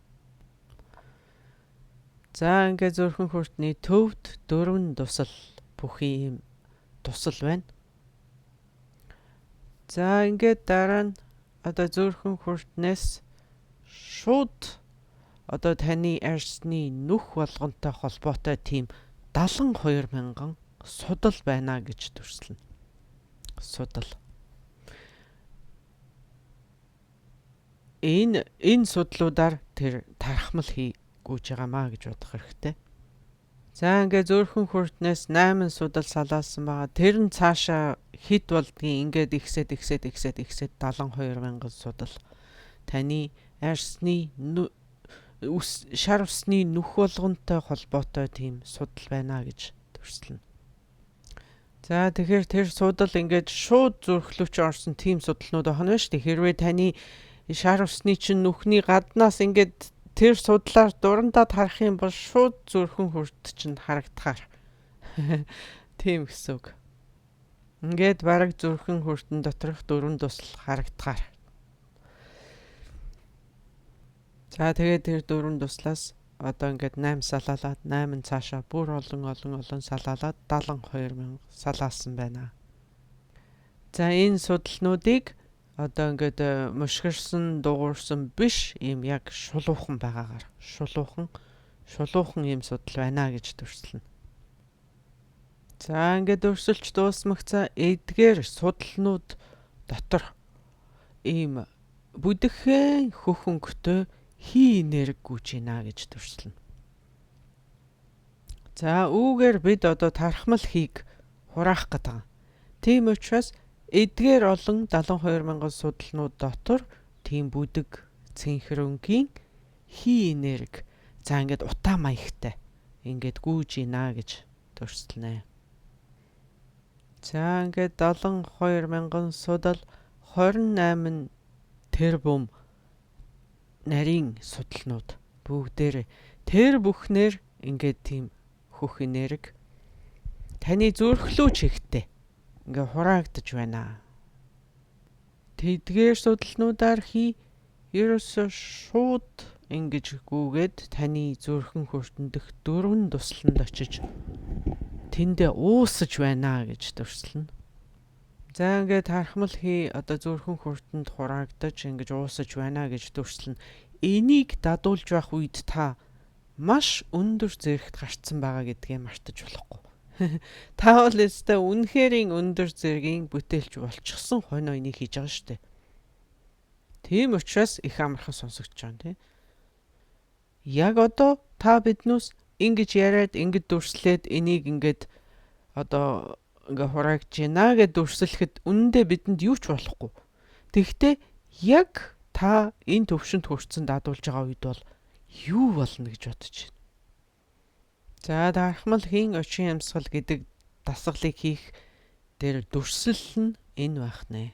За ингээд зөөрхөн хүртний төвд 4 тусал бүхий юм тусал байна. За ингээд дараа нь одоо зөөрхөн хүртнээс шууд одоо таны арьсны нүх болгонтой холбоотой тийм 72,000 судал байна гэж дүрслэнэ. судал. Энэ судлуудаар тэр тархмал гүйж байгаамаа гэж бодох хэрэгтэй. За ингээд зөөрхөн хүртнээс 8 судал салаасан байгаа. Тэр нь цаашаа хэд болдгийг ингээд ихсээд 72,000 судал. Таны арьсны шар усны нүх болгонтой холбоотой тийм судал байна гэж төрслөнө. За тэгэхээр тэр судал ингээд шууд зүрхлөвч орсон тийм судалнууд байна шүү дээ. Хэрвээ таны шар усны чинь нүхний гаднаас ингээд тэр судлаар дурандаад харах юм бол шууд зүрхэн хүрт чинь харагдахаар. Тийм гэсэн үг. Ингээд бараг зүрхэн хүртэн доторх дөрвөн тусал харагдахаар. За тэгээд тэр дөрвөн туслаас одоо ингээд 8 салаалаад 8 цаашаа бүр олон салаалаад 72,000 салаасан байна. За энэ судалнуудыг одоо ингээд мушгирсан, дугуурсан биш, ийм яг шулуухан байгаагаар шулуухан ийм судал байна гэж төрслөнө. За ингээд өрсөлж дуусмагцаа эдгээр судалнууд дотор ийм бүдгхэн хөхөнгөтэй энерги гүйж байна гэж төрслөнө. За үүгээр бид одоо тархмал хураах гэдэг. Тийм учраас эдгээр олон 72,000 судалнууд дотор тийм бүдэг цэнхрөнгийн энерги за ингээд утаа маягтай ингээд гүйж ийна гэж төрслөнэ. За ингээд 72,000 судал 28 тэрбум нарийн судалнууд бүгдээр тэр бүхнээр ингээд тийм хөх энерги таны зүрхлүү чихтэй ингээ хураагдж байна. Тэдгээр судалнуудаар ерөөсөө шууд ингэж гүгээд таны зүрхэн хүртэндх дөрвөн тусланд очиж тэндээ уусаж байна гэж төрслөнө. За ингээд тархмал одоо зүрхэн хүртэнд хураагдаж ингэж уусаж байна гэж төрслөнө. Энийг дадуулж байх үед та маш өндөр зэрэгт гарцсан байгаа гэдгээ мартаж болохгүй. Та бол өстэй үнэхэрийн өндөр зэргийн бүтээлч болчихсон хойно энийг хийж байгаа шүү дээ. Тийм учраас их амархан сонсогдож байгаа юм, тийм. Яг одоо та биднээс ингэж яриад ингэж дүрслээд энийг ингээд одоо ингээ хураагдж байна гэд дүрслэхэд үнэндээ бидэнд юу ч болохгүй. Тэгвэл яг та энэ төвшөнд хүрсэн дадуулж байгаа үед бол юу болно гэж бодож байна. За тархмал очин амьсгал гэдэг дасгалыг хийх дээр дүрсэл нь энэ байх нэ.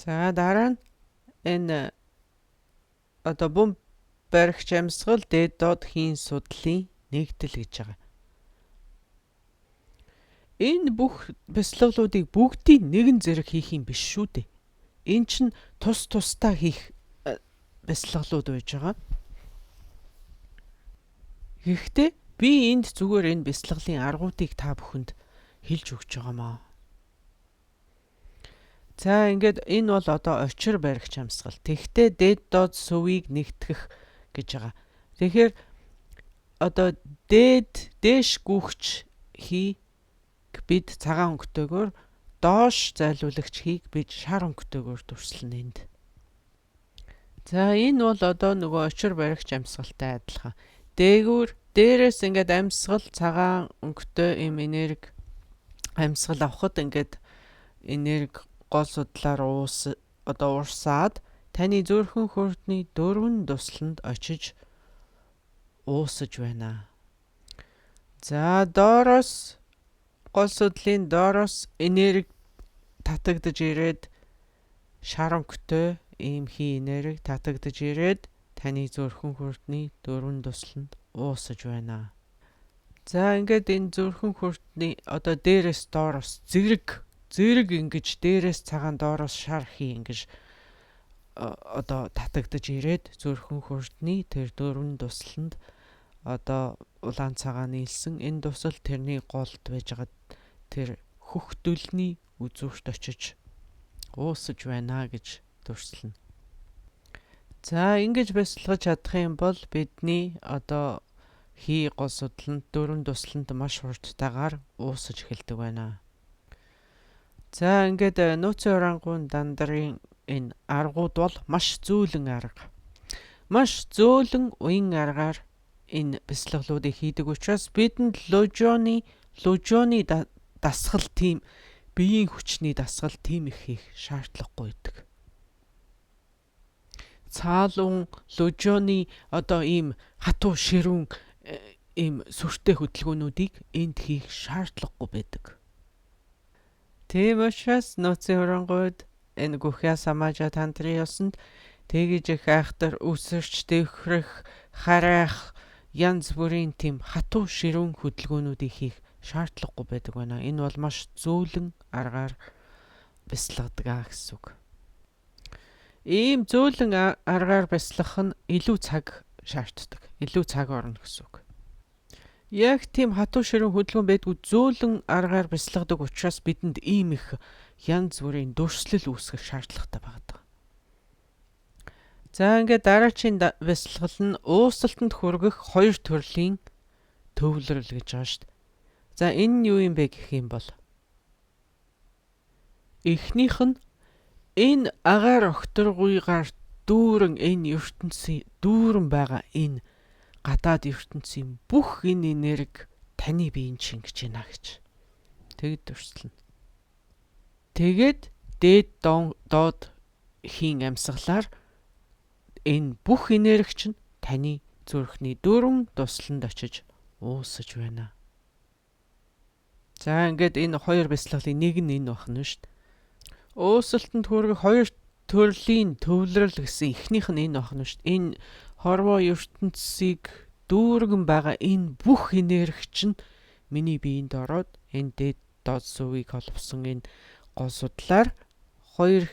За дараа нь энэ одоо бум баригч амьсгал дээд доод судлалын нэгдэл гэж байгаа. Энэ бүх бяцлаглуудыг бүгдийг нэгэн зэрэг хийх юм биш шүү дээ. Энэ чинь тусдаа хийх бяцлаглууд байж байгаа. Гэхдээ би энд зүгээр энэ бяцлаглалын аргуудыг та бүхэнд хэлж өгч байгаамаа. За ингээд энэ бол одоо очир баригч амьсгал. Тэгтээ дээд доод сувийг нэгтгэх гэж байгаа. Тэгэхээр одоо дээш гүгч бид цагаан өнгөтэйгөр доош зайлуулагч бид шар өнгөтэйгөр дүрслэнэ энд. За энэ бол одоо нөгөө очир баригч амьсгалтай адилхан. Дээрээс ингээд амьсгал цагаан өнгөтэй юм энерги амьсгал авахд ингээд энерги гол судлаар урсаад таны зүрхэн хүртний дөрвөн тусланд очиж уусаж байна. За доороос гол судлалын доороос энерги татагдж ирээд шар өнгөтэй ийм энерги татагдж ирээд таны зүрхэн хүртний дөрвөн тусланд уусаж байна. За ингээд энэ зүрхэн хүртний одоо дээрээс доороос зэрэг ингэж дээрээс цагаан доороос шар ингэж одоо татагдж ирээд зүрхэн хүртний тэр дөрвөн тусланд одоо улаан цагаан нийлсэн энэ тусал тэрний голд байж байгаа тэр хөхтөлний үзүүрт очиж уусаж байна гэж төрслөнө. За ингэж бяцлагж чадах юм бол бидний одоо гол судлалд дөрвөн тусланд маш хурдтайгаар уусаж эхэлдэг байна. За ингээд нууцын орангуун дандарын энэ аргууд бол маш зөөлөн арга. Маш зөөлөн уян аргаар энэ бяцлаглуудыг хийдэг учраас бидэнд лужооны дасгал тийм биеийн хүчний дасгал тийм их хийх шаардлагагүй байдаг. Цаалун лужооны одоо ийм хатуу ширүүн ийм сүртэй хөдөлгөөнүүдийг энд хийх шаардлагагүй байдаг. Тийм учраас нууцын орангууд энэ гүхя самажа тантрын ёсонд тэгж их айхтар үсэрч дэвхрэх харах янз бүрийн тийм хатуу ширүүн хөдөлгөөнүүдийг хийх шаардлагагүй байдаг байна. Энэ бол маш зөөлөн аргаар бяцлагдаг гэсэн үг. Ийм зөөлөн аргаар бяцлах нь илүү цаг шаарддаг. Илүү цаг орно гэсэн үг. Яг тийм хатуу ширүүн хөдөлгөөн байдгүй зөөлөн аргаар бяцлагдаг учраас бидэнд ийм их янз бүрийн дөрслөл үүсгэх шаардлагатай байдаг. За ингээд дараачийн бяцлал нь уусалтанд хүргэх хоёр төрлийн төвлөрөл гэж байгаа шүү дээ. За энэ нь юу юм бэ гэх юм бол эхнийх нь энэ агаар окторгуйгаар дүүрэн энэ ертөнцийн дүүрэн байгаа энэ гадаад ертөнцийн бүх энэ энерги таны биеийн шингэж байна гэж. Тэгэд төрслөн. Тэгээд дээд доод хийн амьсгалаар энэ бүх энерги чинь таны зүрхний дөрвөн тусланд очиж уусаж байна. За ингээд энэ хоёр бяцлаглын нэг нь энэ бахна шүү дээ. Уусалтанд хүргэх хоёр төрлийн төвлөрөл гэсэн эхнийх нь энэ бахна шүү дээ. Энэ хорвоо ертөнцийг дүүргэн байгаа энэ бүх энерги чинь миний биеинд ороод энэ дээд доод сүвийг холбосон энэ гол судлаар хоёр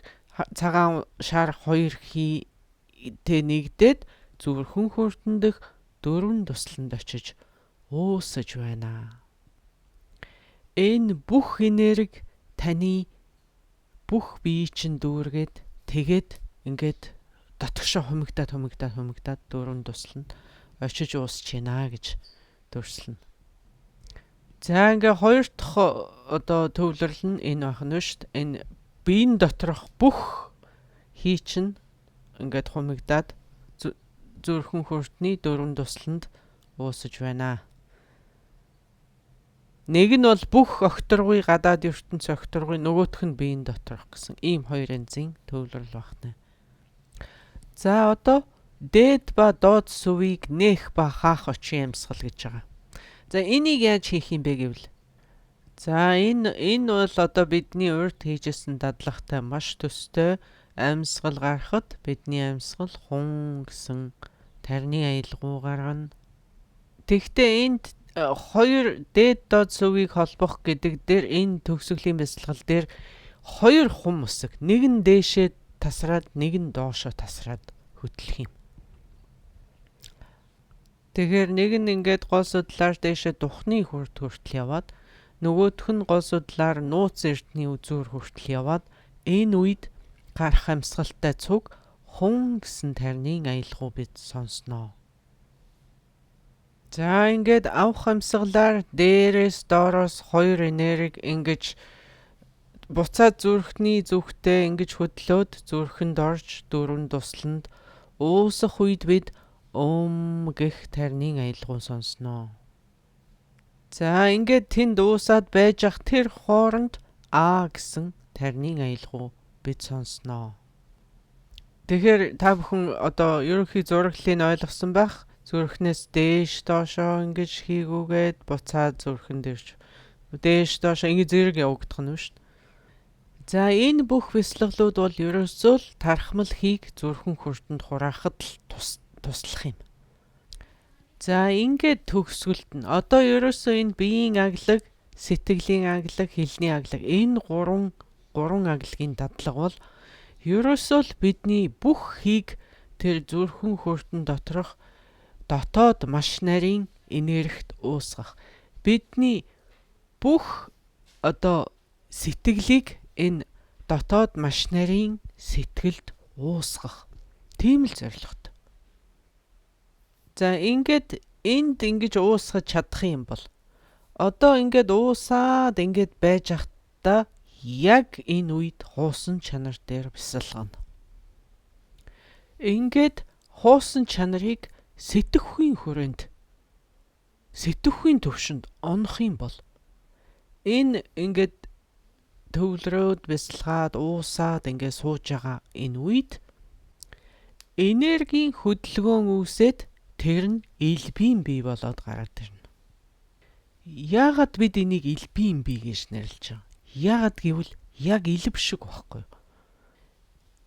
цагаан шар хоёр хийтэй нэгдээд зүрхэн хүртэн дэх дөрвөн тусланд очиж уусаж байна. Энэ бүх энерги таны бүх бие чинь дүүргээд тэгээд ингээд дотгошоо хумигдаад дөрвөн тусланд очиж уусч байна гэж төрслөн. За ингээ хоёр дахь одоо төвлөрөл нь энэ байна шүү дээ. Энэ биеийн доторх бүх хий чинь ингээд хумигдаад зүрхэн хүртний дөрвөн тусланд уусаж байна. Нэг нь бол бүх окторгуй гадаад ертөнц окторгуй нөгөөх нь биеийн доторх гэсэн ийм хоёр янзын төвлөрөл багтана. За одоо дээд ба доод сүвийг нээх ба хаах очин амьсгал гэж байгаа. За энийг яаж хийх юм бэ гэвэл за энэ бол одоо бидний урд хийжсэн дадлагтай маш төстэй амьсгал гаргахад бидний амьсгал хун гэсэн тарны аялгау гаргана. Тэгвэл энд хоёр дээд доод сүвийг холбох гэдэг дээр энэ төгсгөлийн бяцлал дээр хоёр хум үсэг нэг нь дээшээ тасраад нэг нь доошоо тасраад хөтлөх юм. Тэгэхээр нэг нь ингээд гол судлаар дээшээ духны хүртэл яваад нөгөөх нь гол судлаар нууц эрдний үзүүр хүртэл яваад энэ үед гарах амьсгалтай цуг хун гэсэн тарнын аялгау бид сонсноо. За ингээд авах амьсгалаар дээрээс доороос хоёр энерги ингэж буцаад зүрхний зүгтээ ингэж хөдлөөд зүрхэнд орж дөрвөн тусланд уусах үед бид гэх тарнын аялгау сонсноо. За ингээд тэнд уусаад байж ах тэр хооронд гэсэн тарнын аялгау бид сонсноо. Тэгэхээр та бүхэн одоо ерөнхий зураглалыг ойлгосон байх. Зүрхнээс дээш доошоо ингэж хийгүүгээд буцаад зүрхэн дээрч дээш доошоо ингэ зэрэг явагдах нь шүү дээ. За энэ бүх бяцлаглууд бол ерөөсөө л тархмал хийг зүрхэн хүртэнд хураахад л туслах юм. За ингээд төгсгөлт нь одоо ерөөсөө энэ биеийн аглаг, сэтгэлийн аглаг, хэлний аглаг энэ гурван аглагийн дадлага бол ерөөсөө л бидний бүх хийг тэр зүрхэн хүртэн доторх дотоод маш нарийн энергит уусгах. Бидний бүх одоо сэтгэлийг энэ дотоод маш нарийн сэтгэлд уусгах. Тийм л зорилготой. За ингээд энд ингэж уусгаж чадах юм бол одоо ингээд уусаад ингэж байж ахта яг энэ үед хуусан чанар дээр бясалгана. Ингээд хуусан чанарыг сэтгэхүйн хүрээнд, сэтгэхүйн төвшөнд онох юм бол энэ ингээд төвлөрөөд бясалгаад уусаад ингээд сууж байгаа энэ үед энергийн хөдөлгөөн үүсээд тэр нь элбийн бий болоод гараад ирнэ. Яагаад бид энийг элбийн бий гэж нэрлэж байгаа? Яагаад гэвэл яг элв шиг байхгүй юу?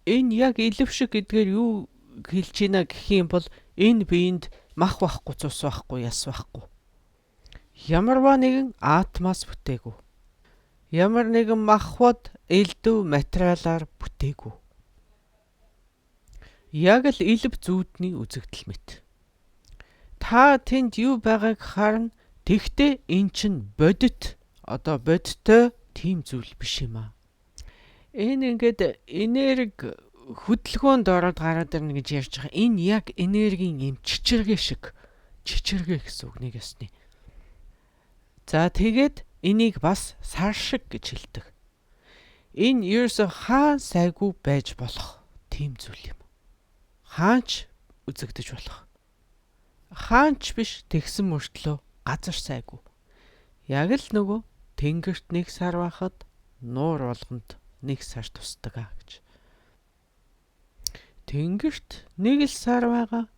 Энэ яг элв шиг гэдгээр юу хэлж ийна гэх юм бол энэ биеинд мах байхгүй, цус байхгүй, яс байхгүй. Ямарваа нэгэн атомоос бүтээгүй. Ямар нэгэн махбод элдв материалаар бүтээгүй. Яг л элв зүүдний үзэгдэл мэт. Та тэнд юу байгааг харна. Тэгтээ эн чин бодит, бодиттой тийм зүйл биш юм аа. Энэ ингээд энерги хөдөлгөөнд ороод гараад ирнэ гэж ярьж байгаа. Энэ яг энергийн юм чичиргээ шиг. Чичиргээ гэсэн үг нэг ясны. За тэгээд энийг бас сар шиг гэж хэлдэг. Энэ ерөөсө хаан сайгүй байж болох тийм зүйл юм. Хаанч үзэгдэж болох. Хаанч биш тэгсэн мөртлөө газар сайгүй. Яг л нөгөө тэнгэрт нэг сар байхад нуур болгонд нэг сар тусдаг гэж. Тэнгэрт нэг л сар байгаа.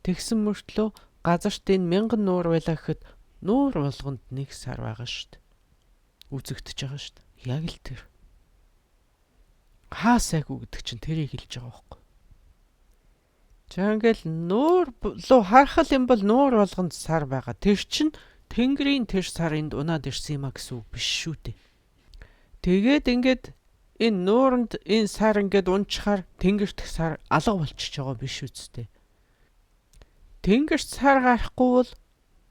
Тэгсэн мөртлөө газарт энэ 1000 нуур байлаа гэхэд нуур болгонд нэг сар байгаа шүү дээ. Үзэгдэж байгаа шүү дээ. Яг л тэр. Хаа сайгүй гэдэг чинь тэрийг хэлж байгаа байхгүй. За ингээл нуур руу харахал юм бол нуур болгонд сар байгаа. Тэр чинь тэнгэрийн тэр сар энд унаад ирсэн юм а гэсэн үг биш шүү дээ. Тэгээд ингээд энэ нууранд энэ сар ингээд унчхаар тэнгэрт сар алга болчихж байгаа биш үсттэй. Тэнгэрт сар гарахгүй бол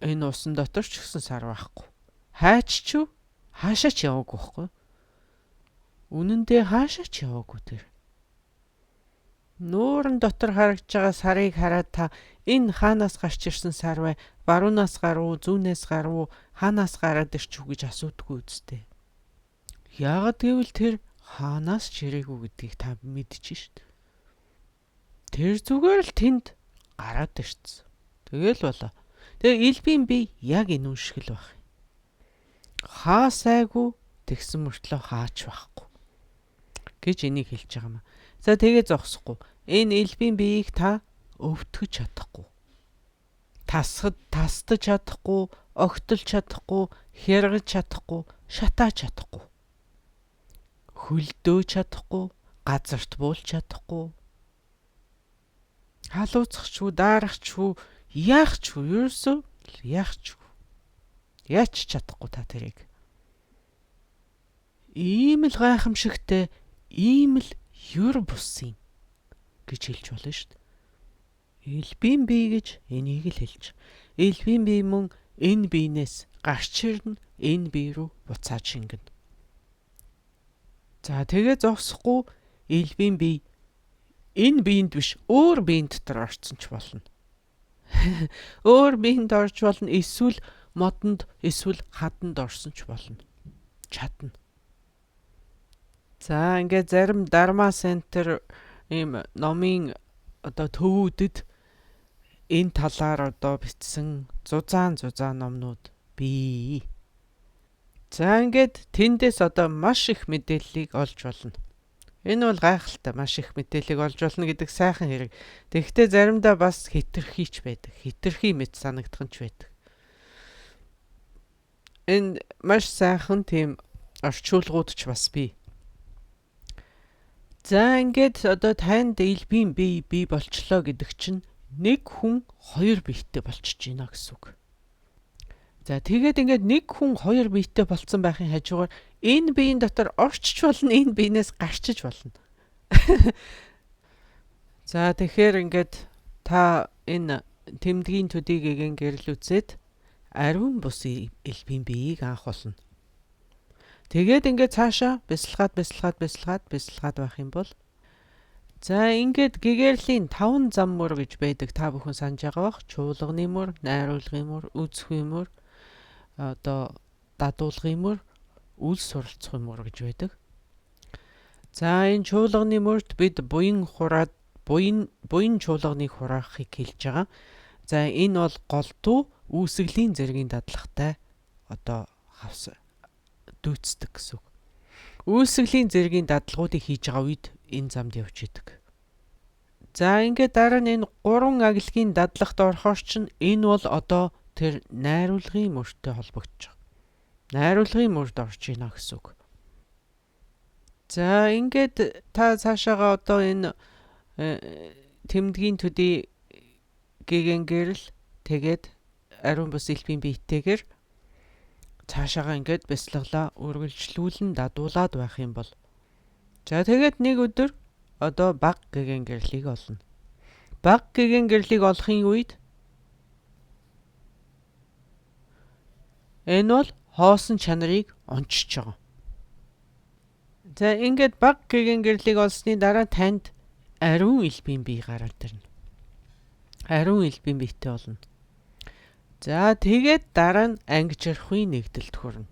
энэ усан дотор ч гэсэн сар байхгүй. Хаач ч хаашаа ч яваагүй байхгүй. Үнэн дээр хаашаа ч яваагүй тэр. Нуурын дотор харагдж байгаа сарыг хараад та энэ хаанаас гарч ирсэн сар вэ? Баруунаас гарав уу, зүүнээс гарав уу, хаанаас гараад ирч үү гэж асуудаггүй үстэй. Яагаад гэвэл тэр хаанаас ч ирээгүй гэдгийг та мэдчихэж шít. Тэр зүгээр л тэнд гараад ирсэн. Тэгэл болоо. Тэгээ элбийн бие яг энэ шиг л байх. Хаа сайгүй тэгсэн мөртлөө хаач байхгүй гэж энийг хэлж байгаа юм. За тэгээ зогсохгүй. Энэ элбийн биеийг та өвтгөж чадахгүй. Тасдаж чадахгүй, огтолж чадахгүй, хэргэж чадахгүй, шатааж чадахгүй. Хөлдөөж чадахгүй, газарт буулж чадахгүй. Халууцахчгүй, даарахчгүй, яахчгүй, ерөөсөө яахчгүй. Яач чадахгүй та тэрийг. Ийм л гайхамшигтай, ийм л юр бусын гэж хэлж болно шүү дээ. Элбийн бие гэж энийг л хэлж. Элбийн бие мөн энэ биенээс гарч ирнэ, энэ бие рүү буцаад шингэнэ. За тэгээ зогсохгүй элбийн бие энэ биенд биш өөр биеийн дотор орцсон ч болно. Өөр биеинд орж болно, эсвэл модонд, эсвэл хаданд орсон ч болно. Чадна. За ингээд зарим Dharma Center ийм номын төвүүдэд энэ талаар бичсэн зузаан номнууд бий. За ингээд тэндээс маш их мэдээллийг олж болно. Энэ бол гайхалтай, маш их мэдээллийг олж болно гэдэг сайхан хэрэг. Тэгэхдээ заримдаа бас хэтэрхийч байдаг. Хэтэрхий мэт санагдах нь ч байдаг. Энэ маш сайхан тийм орчуулгууд ч бас бий. За ингээд танд элбийн бие бий болчлоо гэдэг чинь нэг хүн хоёр биетэй болчихж байна гэсэн үг. За тэгээд ингээд нэг хүн хоёр биетэй болцсон байхын хажуугаар энэ биеийн дотор орчиж болно, энэ биенээс гарчиж болно. За тэгэхээр ингээд та энэ тэмдгийн төдийг гэрэл үзээд ариун бус элбийн биеийг анх болно. Тэгээд ингээд цаашаа бясалгаад байх юм бол за ингээд гэгэрлийн 5 зам мөр гэж байдаг, та бүхэн санаж байгаа бах. Чуулганы мөр, найруулгын мөр, үзэхүйн мөр, дадуулгын мөр, үл суралцахын мөр гэж байдаг. За энэ чуулганы мөрд бид буян чуулганыг хураахыг хэлж байгаа. За энэ бол голдуу үүсгэлийн зэргийн дадлагтай одоо хавс дүүцдэг гэсэн үг. Үүсгэлийн зэргийн дадлагуудыг хийж байгаа үед энэ замд явж идэг. За ингээд дараа нь энэ 3 агилгын дадлагт орохоор чинь энэ бол одоо тэр найруулгын мөртөй холбогдож байгаа. Найруулгын мөрд орж ийна гэсэн үг. За ингээд та цаашаага одоо энэ тэмдгийн төдий гэгэнгэрл тэгээд ариун бус элбийн биетэйгээр цаашаага ингээд бяцлаглаа үргэлжлүүлэн дадуулаад байх юм бол. За тэгээд нэг өдөр одоо баг гэгэнгэрлийг олно. Баг гэгэнгэрлийг олохын үед энэ бол хоосон чанарыг ончиж байгаа. За ингээд баг гэгэнгэрлийг олсны дараа танд ариун элбийн бие гараад ирнэ. Ариун элбийн биетэй болно. За тэгээд дараа нь ангижирхуйн нэгдэлд хүрнэ.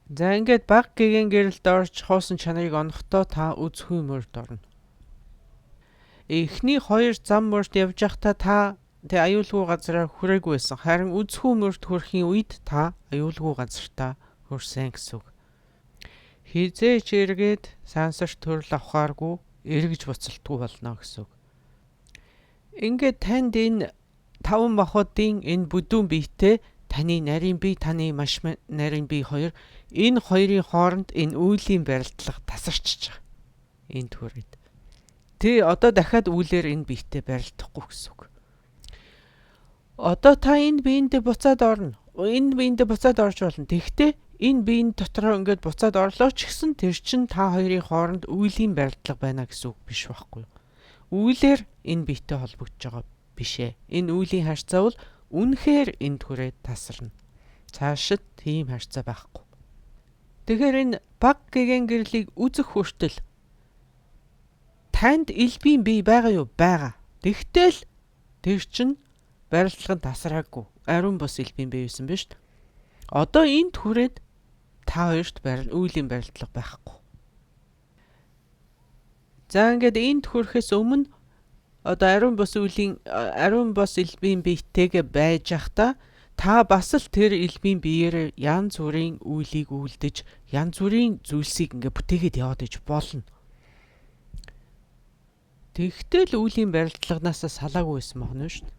За ингээд баг гэгэнгэрэлд орж хоосон чанарыг онохдоо та үзэхүй мөрд орно. Эхний 2 зам мөрд явж байхдаа та аюулгүй газараар хүрээгүй байсан. Харин үзэхүй мөрд хүрэхийн үед та аюулгүй газартаа хүрсэн гэсэн үг. Хизээч эргээд сансарт төрөл авахааргүй эргэж буцалтгүй болно гэсэн үг. Ингээд танд энэ 5 махбодын энэ бүдүүн биетэй таны нарийн бие, таны маш нарийн бие хоёр энэ хоёрын хооронд энэ үүлийн барилдлага тасарчж байгаа. Энэ төрөд. Одоо дахиадүүлээр энэ биетэй барилдахгүй гэсэн үг. Одоо та энэ биендээ буцаад орно. Энэ биендээ буцаад орж болно. Тэгвэл энэ биеийн дотроо ингээд буцаад орлоо ч гэсэн тэр чин та хоёрын хооронд үүлийн барилдлага байна гэсэн үг биш байхгүй юу? Үйлээр энэ биетэй холбогдож байгаа биш ээ. Энэ үүлийн харьцаа бол үнэхээр энэ түрээд тасарна. Цаашид тийм харьцаа байхгүй. Тэгэхээр энэ баг гэгэнгэрлийг үзэх хүртэл танд элбийн бие байгаа юу? Байгаа. Тэгтэл тэр чин барилдлага нь тасраагүй. Ариун бус элбийн бие байсан биз дээ. Одоо энэ түрээд та хоёрт үүлийн барилдлага байхгүй. За ингээд энд хүрэхээс өмнө одоо ариун бус элбийн биетэйгээ байж байхдаа та бас л тэр элбийн биеэр янз бүрийн үйлийг үлдэж, янз бүрийн зүйлсийг ингээд бүтээгээд яваад иж болно. Тэгтэл үүлийн барилдлаганаас салаагүй байсан мөн шүү дээ.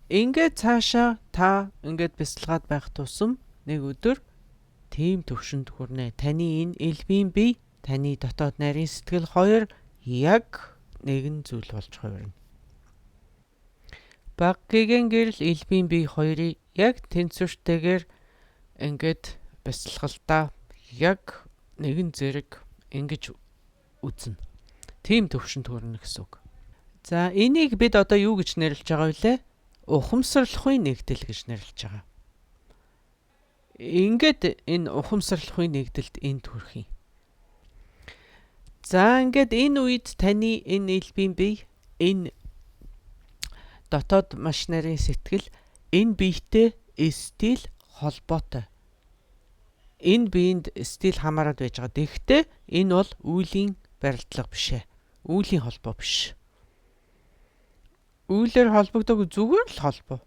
Ингээд цаашаа та ингээд бяцлагаад байх тусам нэг өдөр тийм төвшөнд хүрнэ. Таны энэ элбийн бие, таны дотоод нарийн сэтгэл хоёр яг нэгэн зүйл болж хувирна. Баг гэгэнгэрл элбийн бие хоёрыг яг тэнцвэртэйгээр ингээд бяцлагалтаа яг нэгэн зэрэг ингэж үзнэ. Тийм төвшөнд хүрнэ гэсэн үг. За энийг бид одоо юу гэж нэрлэж байгаа вүлээ? Ухамсарлахуйн нэгдэл гэж нэрлэж байгаа. Ингээд энэ ухамсарлахуйн нэгдэлд энд хүрэх юм. За ингээд энэ үед таны энэ элбийн бие, энэ дотоод маш нарийн сэтгэл энэ биетэй стил холбоотой. Энэ биеинд стил хамаарад байж байгаа. Тэгэхдээ энэ бол үүлийн барилдлага биш ээ. Үүлийн холбоо биш. Үйлээр холбогдоогүй, зүгээр л холбоо.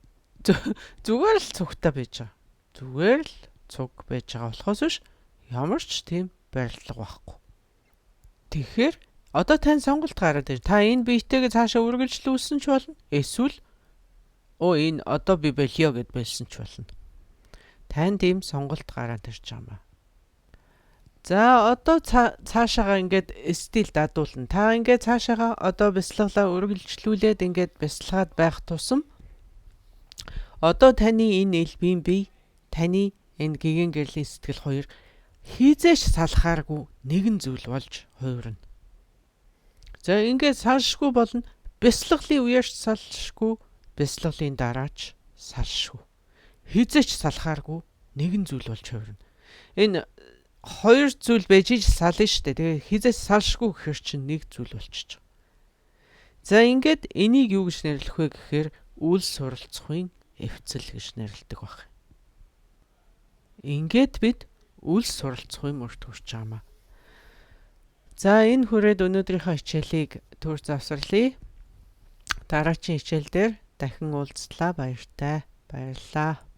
Зүгээр л цугтай байж байгаа. Зүгээр л цуг байж байгаа болохоос биш ямар ч тийм барилдлага байхгүй. Тэгэхээр одоо тань сонголт гараад ирнэ. Та энэ биетэйгээ цаашаа үргэлжлүүлсэн ч болно. Эсвэл энэ одоо би болио гэд болсон ч болно. Тань тийм сонголт гараад ирж байгаа юм. За одоо цаашаага ингээд стил дадуулна. Та ингээд цаашаага одоо бяцлаглаа үргэлжлүүлээд ингээд бяцлагаад байх тусам одоо таны энэ элбийн бие, таны энэ гэгэнгэрлийн сэтгэл хоёр хизээш салахааргүй нэгэн зүйл болж хувирна. За ингээд салшгүй болно. Бяцлаглын үеэрч салшгүй, бяцлаглын дараач салшгүй. Хизээч салахааргүй нэгэн зүйл болж хувирна. Энэ хоёр зүйл байж иж сална шүү дээ. Тэгээ хизээс салшгүй гэхэр чинь нэг зүйл болчих. За ингээд энийг юу гэж нэрлэх вэ гэхээр үл суралцахын эвцэл гэж нэрлэдэг баг. Ингээд бид үлс суралцах юм урт хүрч байгаамаа. За энэ хүрээд өнөөдрийнхөө хичээлийг төр завсарлая. Дараагийн хичээл дээр дахин уулзлаа баяртай. Баярлалаа.